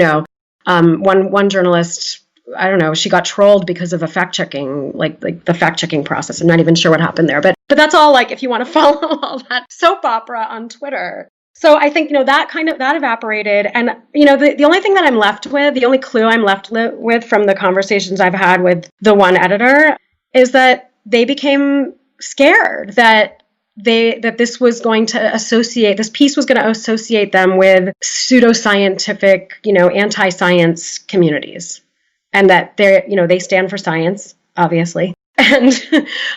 One journalist, I don't know, she got trolled because of a fact-checking, like the fact-checking process. I'm not even sure what happened there. But that's all, like, if you want to follow all that soap opera on Twitter. So I think, that evaporated. And, the only thing that I'm left with, the only clue I'm left with from the conversations I've had with the one editor is that they became scared that this was going to this piece was going to associate them with pseudoscientific, anti-science communities. And that they stand for science, obviously. And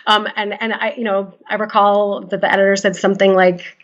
I recall that the editor said something like,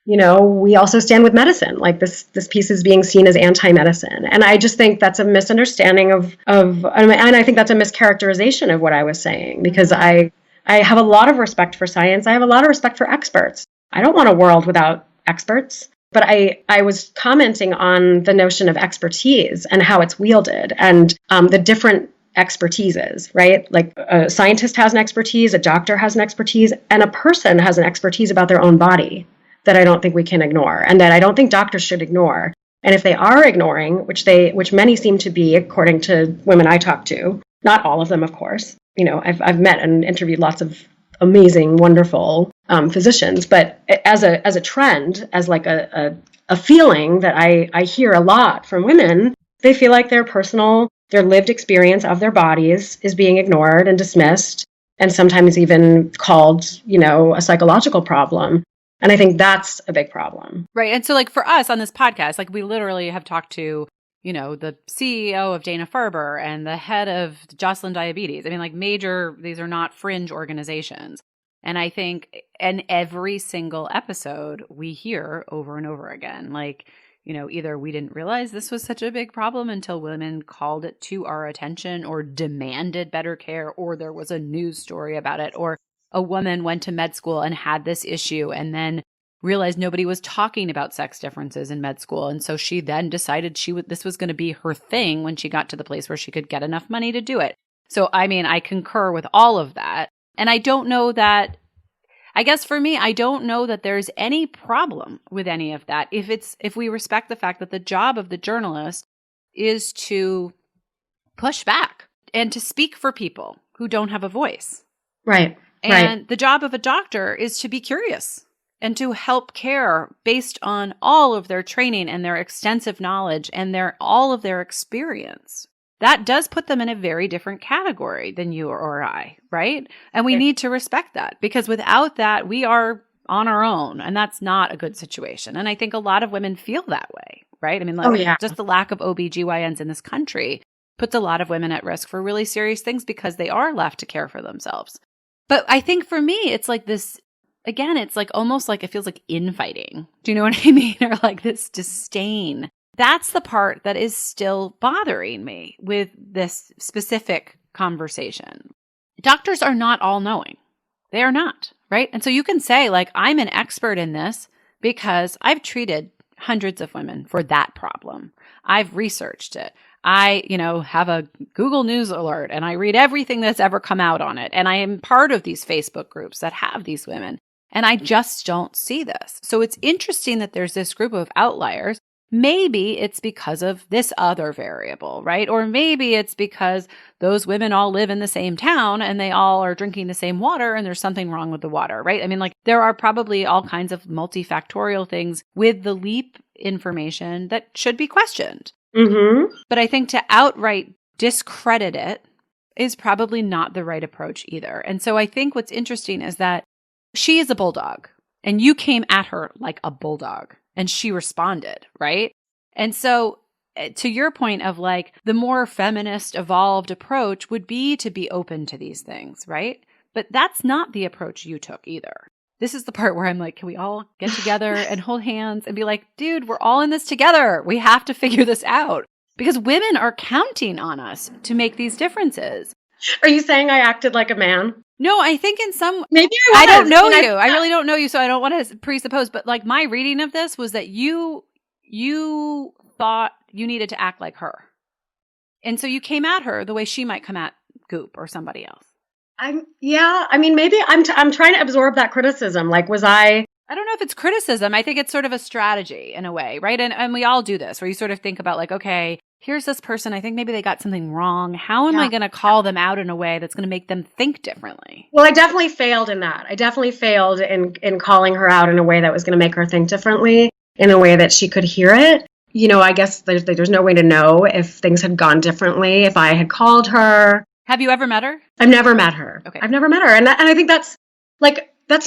we also stand with medicine. Like this piece is being seen as anti-medicine. And I just think that's a misunderstanding and I think that's a mischaracterization of what I was saying, because I have a lot of respect for science. I have a lot of respect for experts. I don't want a world without experts. But I was commenting on the notion of expertise and how it's wielded, and the different expertises, right? Like a scientist has an expertise, a doctor has an expertise, and a person has an expertise about their own body that I don't think we can ignore, and that I don't think doctors should ignore. And if they are ignoring, which many seem to be, according to women I talk to, not all of them, of course. I've met and interviewed lots of amazing, wonderful physicians, but as a trend, as like a feeling that I hear a lot from women, they feel like their lived experience of their bodies is being ignored and dismissed, and sometimes even called, a psychological problem. And I think that's a big problem. Right. And so like for us on this podcast, like we literally have talked to, the CEO of Dana-Farber and the head of Jocelyn Diabetes. I mean, like these are not fringe organizations. And I think in every single episode we hear over and over again, like, either we didn't realize this was such a big problem until women called it to our attention or demanded better care, or there was a news story about it, or a woman went to med school and had this issue and then realized nobody was talking about sex differences in med school. And so she then decided this was going to be her thing when she got to the place where she could get enough money to do it. So, I mean, I concur with all of that. And I don't know that, I guess for me, I don't know that there's any problem with any of that. If we respect the fact that the job of the journalist is to push back and to speak for people who don't have a voice. Right. And the job of a doctor is to be curious and to help care based on all of their training and their extensive knowledge and all of their experience. That does put them in a very different category than you or I, right? And we need to respect that, because without that, we are on our own, and that's not a good situation. And I think a lot of women feel that way, right? I mean, just the lack of OBGYNs in this country puts a lot of women at risk for really serious things because they are left to care for themselves. But I think for me, it's like this, again, it's like almost like it feels like infighting. Do you know what I mean? Or like this disdain. That's the part that is still bothering me with this specific conversation. Doctors are not all knowing. They are not, right? And so you can say, like, I'm an expert in this because I've treated hundreds of women for that problem. I've researched it. I, have a Google News alert and I read everything that's ever come out on it. And I am part of these Facebook groups that have these women. And I just don't see this. So it's interesting that there's this group of outliers maybe it's because of this other variable, right? Or maybe it's because those women all live in the same town and they all are drinking the same water and there's something wrong with the water, right? I mean, like there are probably all kinds of multifactorial things with the leap information that should be questioned. Mm-hmm. But I think to outright discredit it is probably not the right approach either. And so I think what's interesting is that she is a bulldog and you came at her like a bulldog and she responded, right? And so to your point of like the more feminist evolved approach would be to be open to these things, right? But that's not the approach you took either. This is the part where I'm like, can we all get together and hold hands and be like, dude, we're all in this together. We have to figure this out because women are counting on us to make these differences. Are you saying I acted like a man? No, I think in some, maybe I don't know you. I really don't know you. So I don't want to presuppose, but like my reading of this was that you thought you needed to act like her. And so you came at her the way she might come at Goop or somebody else. Maybe I'm trying to absorb that criticism. Like, I don't know if it's criticism. I think it's sort of a strategy in a way, right? And we all do this where you sort of think about like, okay, here's this person. I think maybe they got something wrong. How am I going to call them out in a way that's going to make them think differently? Well, I definitely failed in that. I definitely failed in calling her out in a way that was going to make her think differently, in a way that she could hear it. You know, I guess there's no way to know if things had gone differently, if I had called her. Have you ever met her? I've never met her. Okay. I've never met her. And I think that's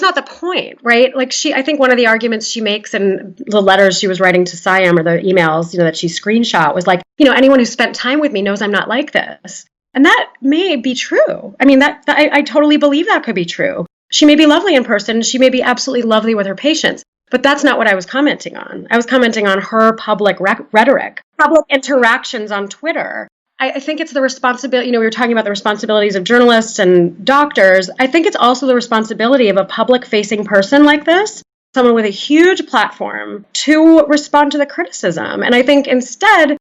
not the point, right? Like I think one of the arguments she makes in the letters she was writing to Siam or the emails, that she screenshot was like, anyone who spent time with me knows I'm not like this. And that may be true. I mean, I totally believe that could be true. She may be lovely in person. She may be absolutely lovely with her patients. But that's not what I was commenting on. I was commenting on her public rhetoric, public interactions on Twitter. I think it's the responsibility, we were talking about the responsibilities of journalists and doctors. I think it's also the responsibility of a public-facing person like this, someone with a huge platform, to respond to the criticism. And I think instead,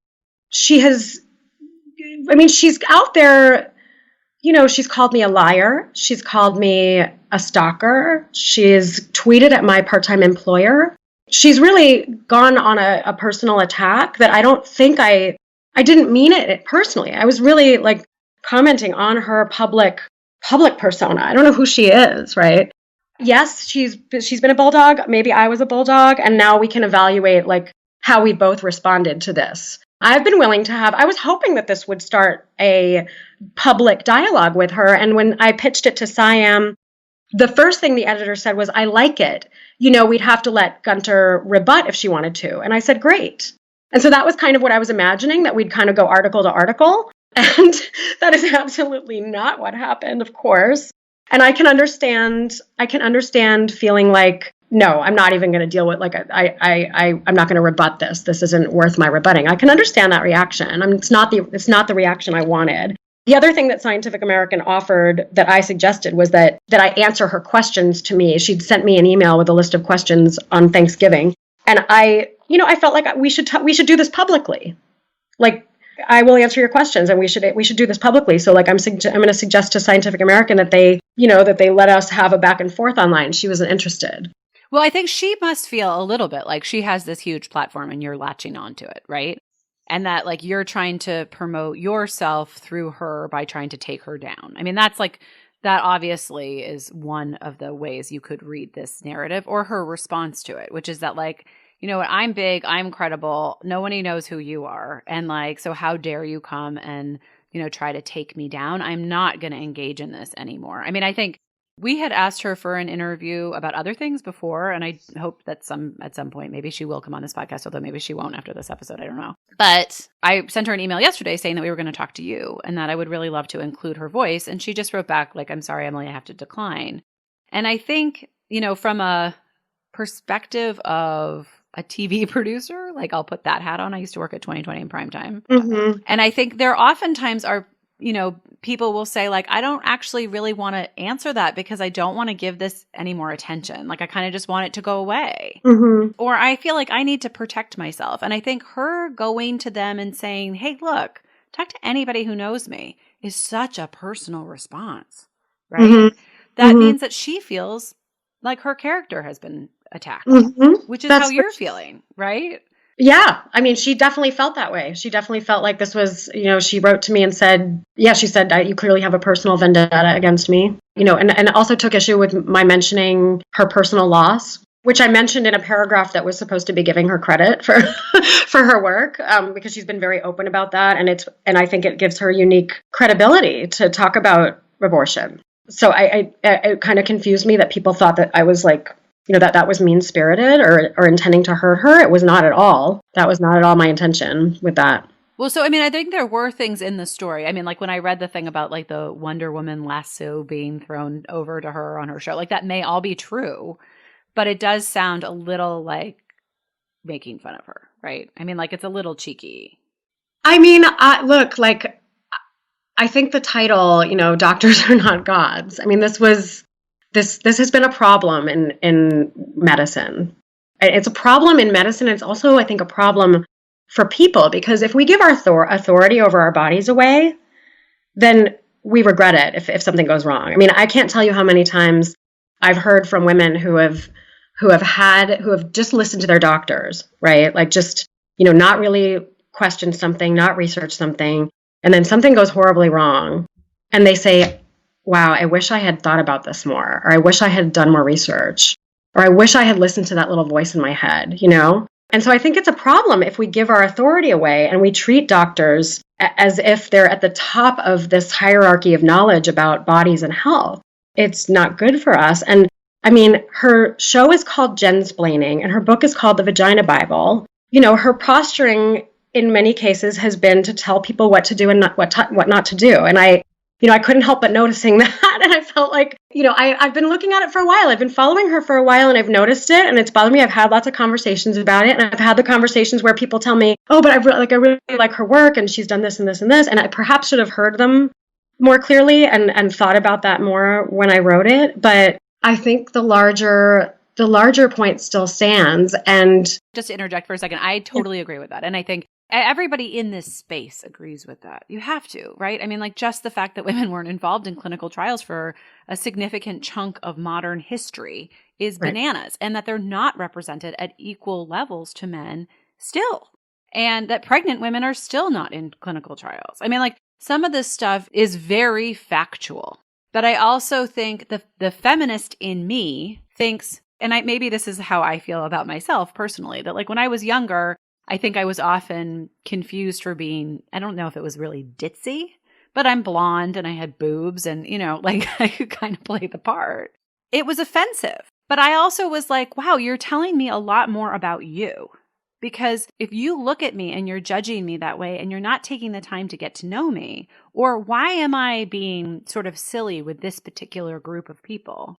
she's out there, she's called me a liar. She's called me a stalker. She's tweeted at my part-time employer. She's really gone on a personal attack that I don't think I didn't mean it personally. I was really like commenting on her public persona. I don't know who she is, right? Yes, she's been a bulldog. Maybe I was a bulldog, and now we can evaluate like how we both responded to this. I've been willing to I was hoping that this would start a public dialogue with her. And when I pitched it to Siam, the first thing the editor said was, I like it. We'd have to let Gunter rebut if she wanted to. And I said, great. And so that was kind of what I was imagining, that we'd kind of go article to article. And that is absolutely not what happened, of course. And I can understand feeling like, no, I'm not even going to deal with, like, I'm not going to rebut this. This isn't worth my rebutting. I can understand that reaction. I mean, it's not the reaction I wanted. The other thing that Scientific American offered that I suggested was that I answer her questions to me. She'd sent me an email with a list of questions on Thanksgiving. And I felt like we should do this publicly. Like, I will answer your questions, and we should do this publicly. So, like, I'm going to suggest to Scientific American that they let us have a back and forth online. She wasn't interested. Well, I think she must feel a little bit like she has this huge platform, and you're latching onto it, right? And that like you're trying to promote yourself through her by trying to take her down. I mean, that obviously is one of the ways you could read this narrative, or her response to it, which is that like, you know what, I'm big, I'm credible, nobody knows who you are. And like, so how dare you come and, try to take me down? I'm not going to engage in this anymore. I mean, I think we had asked her for an interview about other things before, and I hope that at some point, maybe she will come on this podcast, although maybe she won't after this episode. I don't know. But I sent her an email yesterday saying that we were going to talk to you and that I would really love to include her voice. And she just wrote back like, I'm sorry, Emily, I have to decline. And I think, from a perspective of a TV producer, like I'll put that hat on. I used to work at 2020 in primetime. Mm-hmm. And I think there oftentimes are, people will say like, I don't actually really want to answer that because I don't want to give this any more attention. Like I kind of just want it to go away. Mm-hmm. Or I feel like I need to protect myself. And I think her going to them and saying, hey, look, talk to anybody who knows me is such a personal response, right? Mm-hmm. That means that she feels like her character has been attacked, mm-hmm. which is how you're feeling, right? Yeah, I mean, she definitely felt that way. She definitely felt like this was, she wrote to me and said, yeah, she said, you clearly have a personal vendetta against me, and also took issue with my mentioning her personal loss, which I mentioned in a paragraph that was supposed to be giving her credit for for her work, because she's been very open about that, and I think it gives her unique credibility to talk about abortion. So it kind of confused me that people thought that I was like, that was mean-spirited or intending to hurt her. It was not at all. That was not at all my intention with that. Well, so, I mean, I think there were things in the story. I mean, like when I read the thing about like the Wonder Woman lasso being thrown over to her on her show, like that may all be true, but it does sound a little like making fun of her, right? I mean, like it's a little cheeky. I mean, look, like, I think the title, doctors are not gods. I mean, this has been a problem in medicine. It's a problem in medicine. It's also, I think, a problem for people, because if we give our authority over our bodies away, then we regret it if something goes wrong. I mean, I can't tell you how many times I've heard from women who have just listened to their doctors, right? Like just, not really questioned something, not researched something, and then something goes horribly wrong. And they say, wow, I wish I had thought about this more, or I wish I had done more research, or I wish I had listened to that little voice in my head, And so I think it's a problem if we give our authority away and we treat doctors as if they're at the top of this hierarchy of knowledge about bodies and health. It's not good for us. And I mean, her show is called Jensplaining, and her book is called The Vagina Bible. Her posturing in many cases has been to tell people what to do and what not to do. And I couldn't help but noticing that. And I felt like, I've been looking at it for a while. I've been following her for a while, and I've noticed it, and it's bothered me. I've had lots of conversations about it. And I've had the conversations where people tell me, oh, but I really like her work, and she's done this and this and this. And I perhaps should have heard them more clearly and thought about that more when I wrote it. But I think the larger point still stands. And just to interject for a second, I totally agree with that. And I think everybody in this space agrees with that. You have to, right? I mean, like just the fact that women weren't involved in clinical trials for a significant chunk of modern history is bananas, and that they're not represented at equal levels to men still, and that pregnant women are still not in clinical trials. I mean, like some of this stuff is very factual, but I also think the feminist in me thinks, and maybe this is how I feel about myself personally, that like when I was younger, I think I was often confused for being, I don't know if it was really ditzy, but I'm blonde and I had boobs and, like I could kind of play the part. It was offensive. But I also was like, wow, you're telling me a lot more about you. Because if you look at me and you're judging me that way and you're not taking the time to get to know me, or why am I being sort of silly with this particular group of people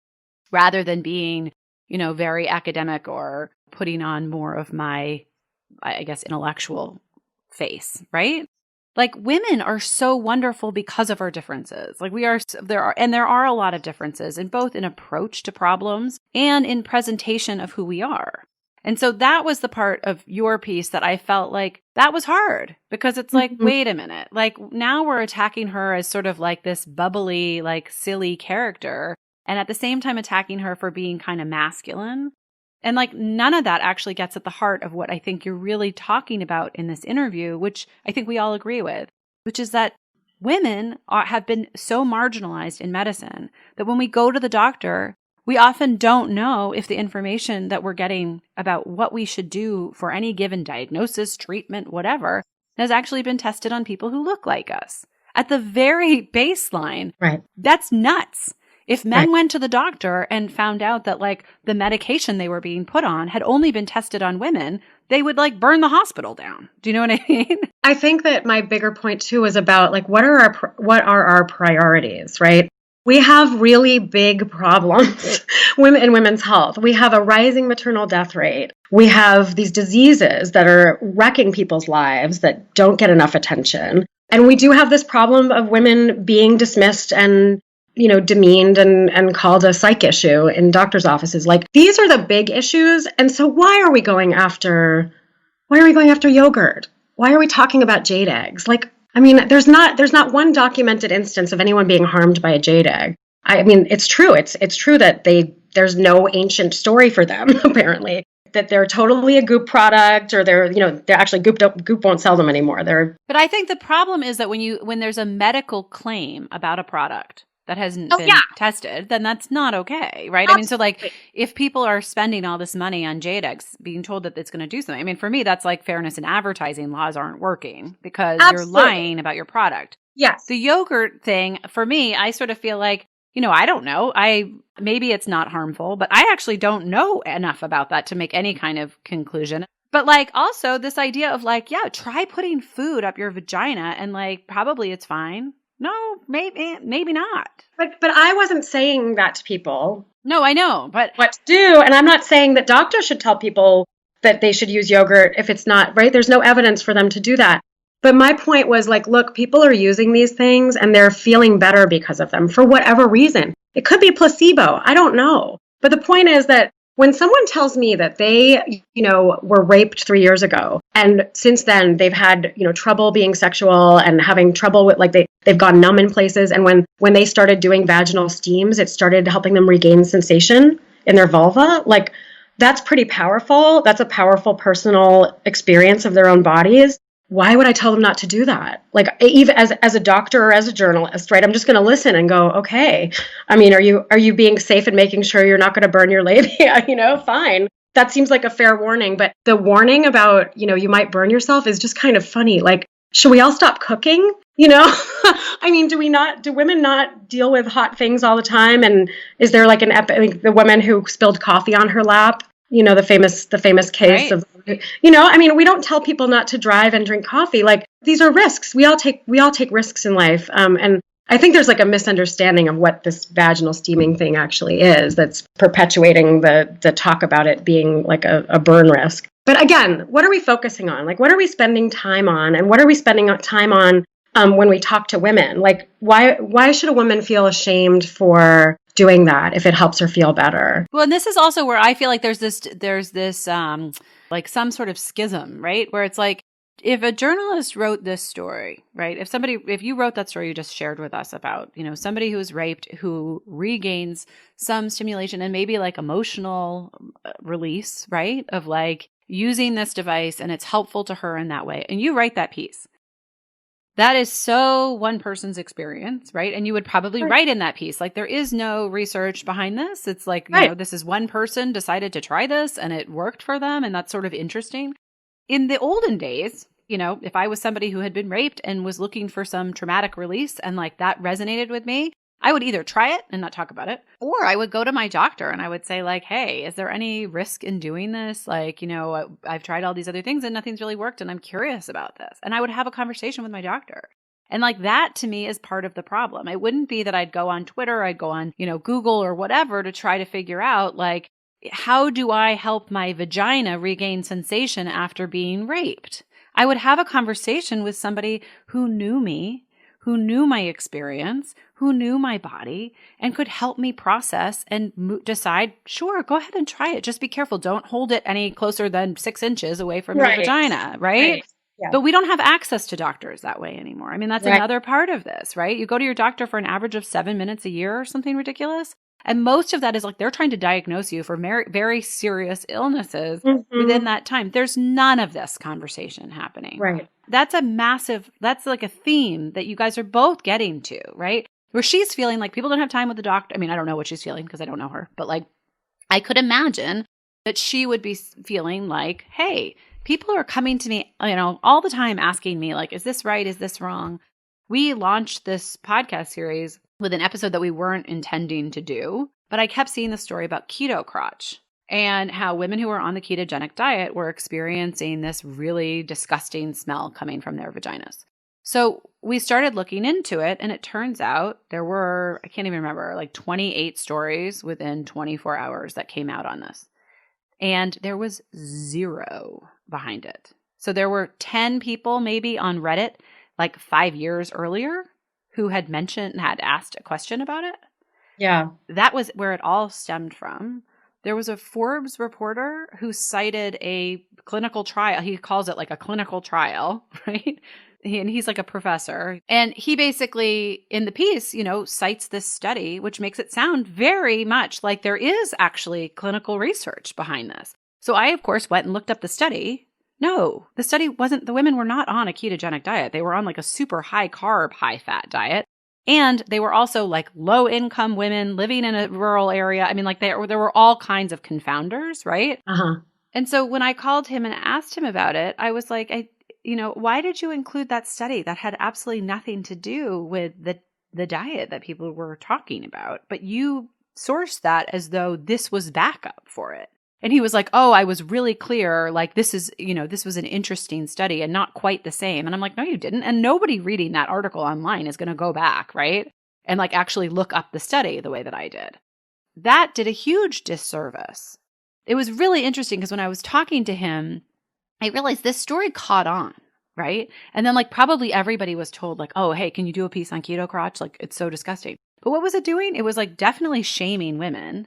rather than being, very academic or putting on more of my, I guess, intellectual face, right? Like women are so wonderful because of our differences. Like there are a lot of differences in both in approach to problems and in presentation of who we are. And so that was the part of your piece that I felt like that was hard, because it's like, wait a minute, like now we're attacking her as sort of like this bubbly, like silly character, and at the same time attacking her for being kind of masculine. And like none of that actually gets at the heart of what I think you're really talking about in this interview, which I think we all agree with, which is that women have been so marginalized in medicine that when we go to the doctor, we often don't know if the information that we're getting about what we should do for any given diagnosis, treatment, whatever, has actually been tested on people who look like us. At the very baseline, right. That's nuts. If men went to the doctor and found out that like the medication they were being put on had only been tested on women, they would like burn the hospital down. Do you know what I mean? I think that my bigger point too is about like what are our priorities, right? We have really big problems in women's health. We have a rising maternal death rate. We have these diseases that are wrecking people's lives that don't get enough attention. And we do have this problem of women being dismissed and demeaned and called a psych issue in doctors' offices. Like these are the big issues. And so why are we going after yogurt? Why are we talking about jade eggs? Like, I mean, there's not one documented instance of anyone being harmed by a jade egg. I mean, it's true. It's true that there's no ancient story for them, apparently. that they're totally a Goop product, or they're actually Goop won't sell them anymore. But I think the problem is that when there's a medical claim about a product that hasn't been tested, then that's not okay, right? Absolutely. I mean, so like if people are spending all this money on jade eggs, being told that it's going to do something, I mean, for me, that's like fairness in advertising laws aren't working because you're lying about your product. Yes. The yogurt thing, for me, I sort of feel like, I don't know. Maybe it's not harmful, but I actually don't know enough about that to make any kind of conclusion. But like also this idea of like, try putting food up your vagina and like probably it's fine. No, maybe not. But I wasn't saying that to people. No, I know, but what to do. And I'm not saying that doctors should tell people that they should use yogurt if it's not, right? There's no evidence for them to do that. But my point was like, look, people are using these things and they're feeling better because of them for whatever reason. It could be placebo. I don't know. But the point is that when someone tells me that they, were raped 3 years ago, and since then they've had, trouble being sexual and having trouble with like they've gone numb in places. And when they started doing vaginal steams, it started helping them regain sensation in their vulva. Like that's pretty powerful. That's a powerful personal experience of their own bodies. Why would I tell them not to do that? Like even as a doctor or as a journalist, right? I'm just going to listen and go, okay. I mean, are you being safe and making sure you're not going to burn your labia? Fine. That seems like a fair warning. But the warning about, you might burn yourself is just kind of funny. Like, should we all stop cooking? I mean, do women not deal with hot things all the time? And is there like the woman who spilled coffee on her lap? The famous case right. of, I mean, we don't tell people not to drive and drink coffee. Like these are risks. We all take risks in life. And I think there's like a misunderstanding of what this vaginal steaming thing actually is that's perpetuating the talk about it being like a burn risk. But again, what are we focusing on? Like, what are we spending time on? And what are we spending time on when we talk to women? Like, why should a woman feel ashamed for doing that if it helps her feel better? Well, and this is also where I feel like there's this like some sort of schism, right? Where it's like, if a journalist wrote this story, right? If you wrote that story you just shared with us about, somebody who was raped, who regains some stimulation and maybe like emotional release, right? Of like using this device and it's helpful to her in that way. And you write that piece. That is so one person's experience, right? And you would probably write in that piece, like there is no research behind this. It's like, this is one person decided to try this and it worked for them. And that's sort of interesting. In the olden days, if I was somebody who had been raped and was looking for some traumatic release and like that resonated with me, I would either try it and not talk about it, or I would go to my doctor and I would say like, hey, is there any risk in doing this? Like, I've tried all these other things and nothing's really worked and I'm curious about this. And I would have a conversation with my doctor. And like that to me is part of the problem. It wouldn't be that I'd go on Twitter, I'd go on, Google or whatever to try to figure out like, how do I help my vagina regain sensation after being raped? I would have a conversation with somebody who knew me, who knew my experience, who knew my body, and could help me process and decide, sure, go ahead and try it. Just be careful. Don't hold it any closer than 6 inches away from your vagina, right? Yeah. But we don't have access to doctors that way anymore. I mean, that's another part of this, right? You go to your doctor for an average of 7 minutes a year or something ridiculous. And most of that is like they're trying to diagnose you for very serious illnesses within that time. There's none of this conversation happening. Right. That's like a theme that you guys are both getting to, right? Where she's feeling like people don't have time with the doctor. I mean, I don't know what she's feeling because I don't know her. But like, I could imagine that she would be feeling like, hey, people are coming to me, all the time asking me like, is this right? Is this wrong? We launched this podcast series with an episode that we weren't intending to do, but I kept seeing the story about keto crotch and how women who were on the ketogenic diet were experiencing this really disgusting smell coming from their vaginas. So we started looking into it, and it turns out there were, I can't even remember, like 28 stories within 24 hours that came out on this. And there was 0 behind it. So there were 10 people maybe on Reddit like 5 years earlier who had asked a question about it. Yeah. That was where it all stemmed from. There was a Forbes reporter who cited a clinical trial. He calls it like a clinical trial, right? And he's like a professor. And he basically, in the piece, cites this study, which makes it sound very much like there is actually clinical research behind this. So I, of course, went and looked up the study. No, the study wasn't, the women were not on a ketogenic diet. They were on like a super high carb, high fat diet. And they were also like low income women living in a rural area. I mean, like there were all kinds of confounders, right? Uh-huh. And so when I called him and asked him about it, I was like, why did you include that study that had absolutely nothing to do with the diet that people were talking about? But you sourced that as though this was backup for it. And he was like, oh, I was really clear. Like this was an interesting study and not quite the same. And I'm like, no, you didn't. And nobody reading that article online is going to go back, right? And like actually look up the study the way that I did. That did a huge disservice. It was really interesting because when I was talking to him, I realized this story caught on, right? And then like probably everybody was told like, oh, hey, can you do a piece on keto crotch? Like it's so disgusting. But what was it doing? It was like definitely shaming women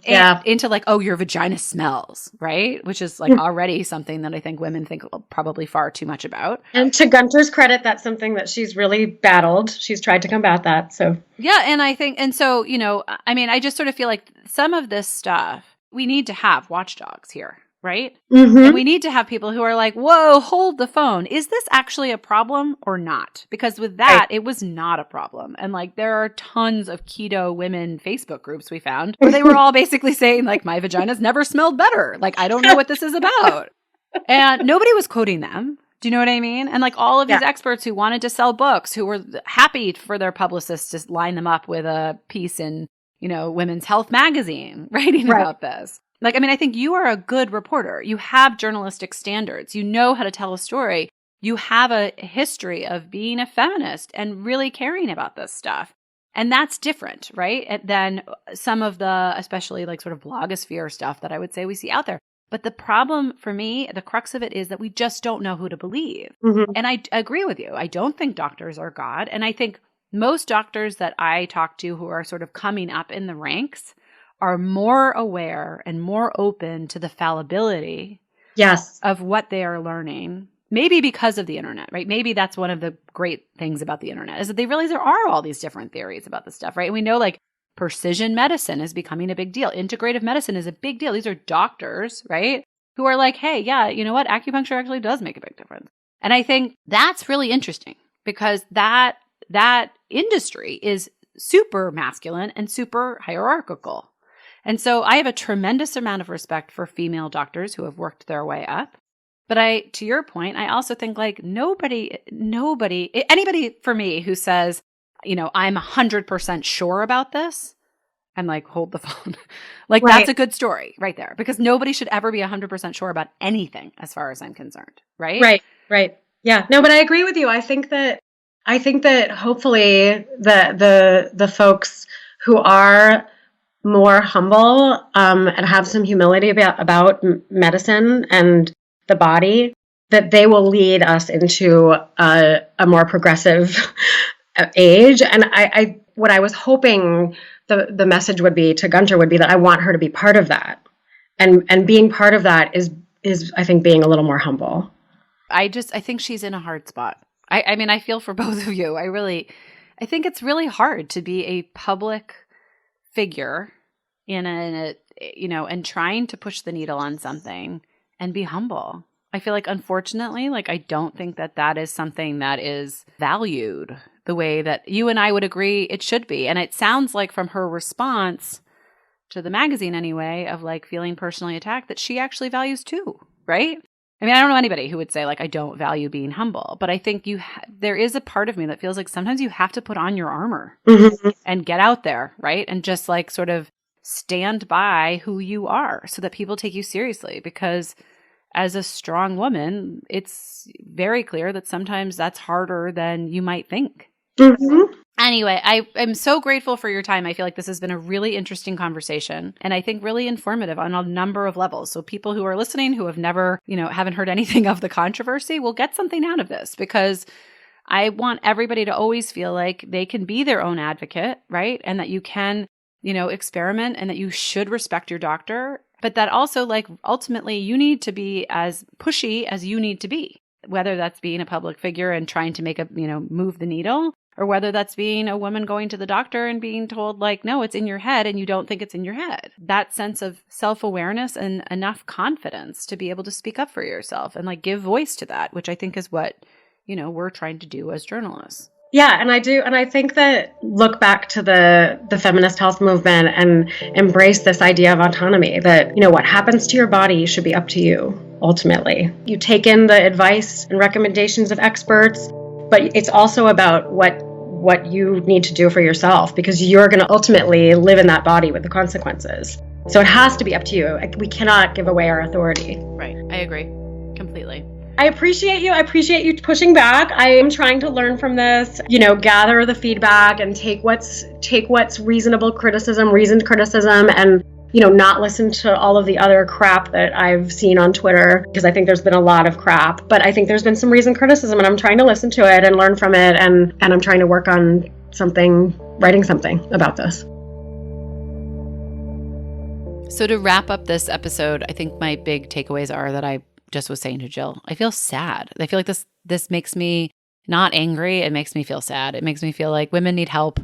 Yeah. into like, oh, your vagina smells, right? Which is like already something that I think women think probably far too much about. And to Gunter's credit, that's something that she's really battled. She's tried to combat that. So yeah, and I think, and so, I mean, I just sort of feel like some of this stuff, we need to have watchdogs here, right? And we need to have people who are like, whoa, hold the phone. Is this actually a problem or not? Because with that, it was not a problem. And like, there are tons of keto women Facebook groups we found where they were all basically saying like, my vagina's never smelled better. Like, I don't know what this is about. And nobody was quoting them. Do you know what I mean? And like all of these experts who wanted to sell books, who were happy for their publicists to line them up with a piece in, Women's Health magazine writing about this. Like, I mean, I think you are a good reporter. You have journalistic standards. You know how to tell a story. You have a history of being a feminist and really caring about this stuff. And that's different, right? Than some of the, especially like sort of blogosphere stuff that I would say we see out there. But the problem for me, the crux of it is that we just don't know who to believe. And I agree with you. I don't think doctors are God. And I think most doctors that I talk to who are sort of coming up in the ranks are more aware and more open to the fallibility of what they are learning. Maybe because of the internet, right? Maybe that's one of the great things about the internet is that they realize there are all these different theories about this stuff, right? And we know like precision medicine is becoming a big deal. Integrative medicine is a big deal. These are doctors, right? Who are like, hey, yeah, you know what? Acupuncture actually does make a big difference. And I think that's really interesting because that industry is super masculine and super hierarchical. And so I have a tremendous amount of respect for female doctors who have worked their way up. But to your point, I also think like anybody for me who says, I'm 100% sure about this, I'm like, hold the phone. Like that's a good story right there because nobody should ever be 100% sure about anything as far as I'm concerned. Right? Right. Yeah. No, but I agree with you. I think that hopefully the folks who are more humble and have some humility about medicine and the body, that they will lead us into a more progressive age. And I what I was hoping the message would be to Gunter would be that I want her to be part of that. And being part of that is I think being a little more humble. I think she's in a hard spot. I mean, I feel for both of you. I think it's really hard to be a public figure in and trying to push the needle on something and be humble. I feel like, unfortunately, like I don't think that is something that is valued the way that you and I would agree it should be. And it sounds like from her response to the magazine anyway, of like feeling personally attacked, that she actually values too, right? I mean, I don't know anybody who would say like, I don't value being humble, but I think there is a part of me that feels like sometimes you have to put on your armor and get out there, right? And just like sort of stand by who you are so that people take you seriously, because as a strong woman, it's very clear that sometimes that's harder than you might think. Anyway, I'm so grateful for your time. I feel like this has been a really interesting conversation and I think really informative on a number of levels. So people who are listening who have never, haven't heard anything of the controversy will get something out of this, because I want everybody to always feel like they can be their own advocate, right? And that you can, experiment and that you should respect your doctor, but that also like ultimately you need to be as pushy as you need to be, whether that's being a public figure and trying to make move the needle, or whether that's being a woman going to the doctor and being told like, no, it's in your head and you don't think it's in your head. That sense of self-awareness and enough confidence to be able to speak up for yourself and like give voice to that, which I think is what, we're trying to do as journalists. Yeah, and I do. And I think that look back to the feminist health movement and embrace this idea of autonomy that, what happens to your body should be up to you, ultimately. You take in the advice and recommendations of experts, but it's also about what you need to do for yourself, because you're going to ultimately live in that body with the consequences. So it has to be up to you. We cannot give away our authority. Right. I agree completely. I appreciate you. I appreciate you pushing back. I am trying to learn from this, gather the feedback and take what's reasonable criticism, reasoned criticism, and, not listen to all of the other crap that I've seen on Twitter, because I think there's been a lot of crap, but I think there's been some reasoned criticism, and I'm trying to listen to it and learn from it. And I'm trying to work on writing something about this. So to wrap up this episode, I think my big takeaways are that I just was saying to Jill, I feel sad. I feel like this makes me not angry. It makes me feel sad. It makes me feel like women need help.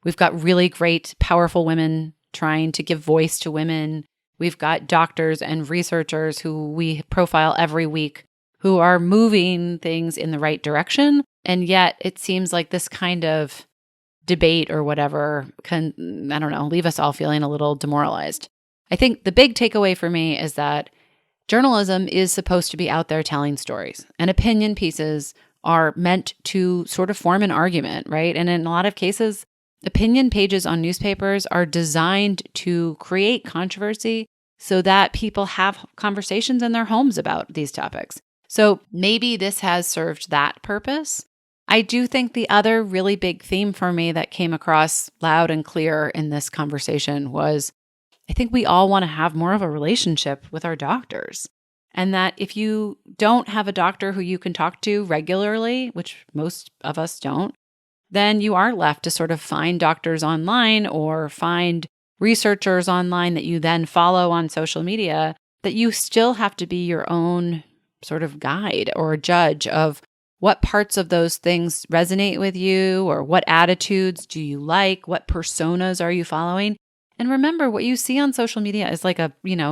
We've got really great, powerful women trying to give voice to women. We've got doctors and researchers who we profile every week who are moving things in the right direction. And yet it seems like this kind of debate or whatever can, leave us all feeling a little demoralized. I think the big takeaway for me is that journalism is supposed to be out there telling stories, and opinion pieces are meant to sort of form an argument, right? And in a lot of cases, opinion pages on newspapers are designed to create controversy so that people have conversations in their homes about these topics. So maybe this has served that purpose. I do think the other really big theme for me that came across loud and clear in this conversation was I think we all want to have more of a relationship with our doctors. And that if you don't have a doctor who you can talk to regularly, which most of us don't, then you are left to sort of find doctors online or find researchers online that you then follow on social media, that you still have to be your own sort of guide or judge of what parts of those things resonate with you, or what attitudes do you like, what personas are you following. And remember, what you see on social media is like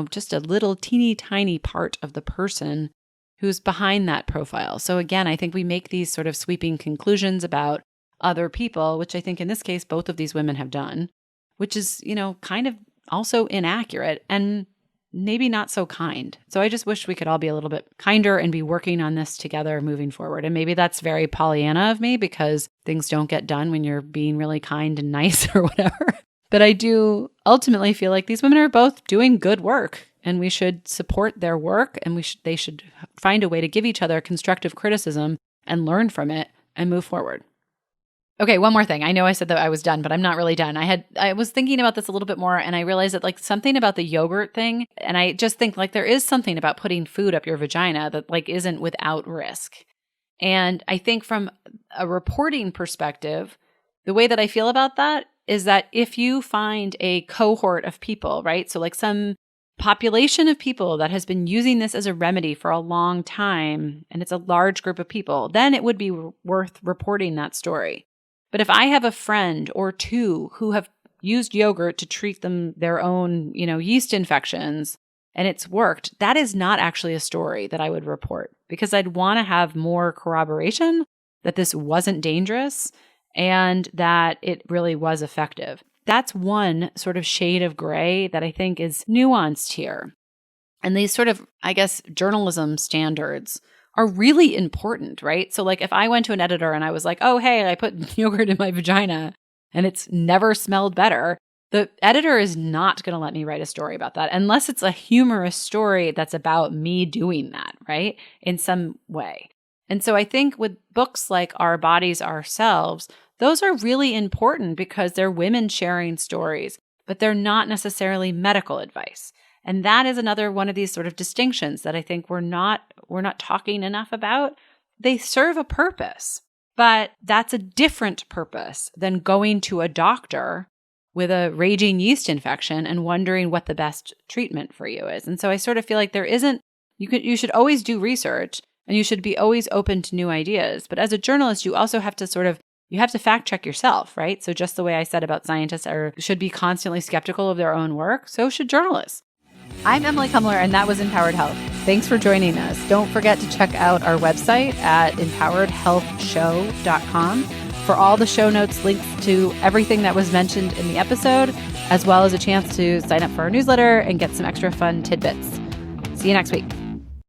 just a little teeny tiny part of the person who's behind that profile. So again, I think we make these sort of sweeping conclusions about other people, which I think in this case, both of these women have done, which is, kind of also inaccurate and maybe not so kind. So I just wish we could all be a little bit kinder and be working on this together moving forward. And maybe that's very Pollyanna of me, because things don't get done when you're being really kind and nice or whatever. But I do ultimately feel like these women are both doing good work, and we should support their work, and they should find a way to give each other constructive criticism and learn from it and move forward. Okay, one more thing. I know I said that I was done, but I'm not really done. I was thinking about this a little bit more, and I realized that like something about the yogurt thing, and I just think like there is something about putting food up your vagina that like isn't without risk. And I think from a reporting perspective, the way that I feel about that is that if you find a cohort of people, right? So like some population of people that has been using this as a remedy for a long time, and it's a large group of people, then it would be worth reporting that story. But if I have a friend or two who have used yogurt to treat their own, yeast infections, and it's worked, that is not actually a story that I would report, because I'd want to have more corroboration that this wasn't dangerous and that it really was effective. That's one sort of shade of gray that I think is nuanced here. And these sort of, I guess, journalism standards are really important, right? So like if I went to an editor and I was like, oh, hey, I put yogurt in my vagina and it's never smelled better, the editor is not going to let me write a story about that unless it's a humorous story that's about me doing that, right? In some way. And so I think with books like Our Bodies, Ourselves, those are really important because they're women sharing stories, but they're not necessarily medical advice. And that is another one of these sort of distinctions that I think we're not talking enough about. They serve a purpose, but that's a different purpose than going to a doctor with a raging yeast infection and wondering what the best treatment for you is. And so I sort of feel like you should always do research and you should be always open to new ideas. But as a journalist, you also have to sort of you have to fact check yourself, right? So just the way I said about scientists should be constantly skeptical of their own work, so should journalists. I'm Emily Kumler, and that was Empowered Health. Thanks for joining us. Don't forget to check out our website at empoweredhealthshow.com for all the show notes, links to everything that was mentioned in the episode, as well as a chance to sign up for our newsletter and get some extra fun tidbits. See you next week.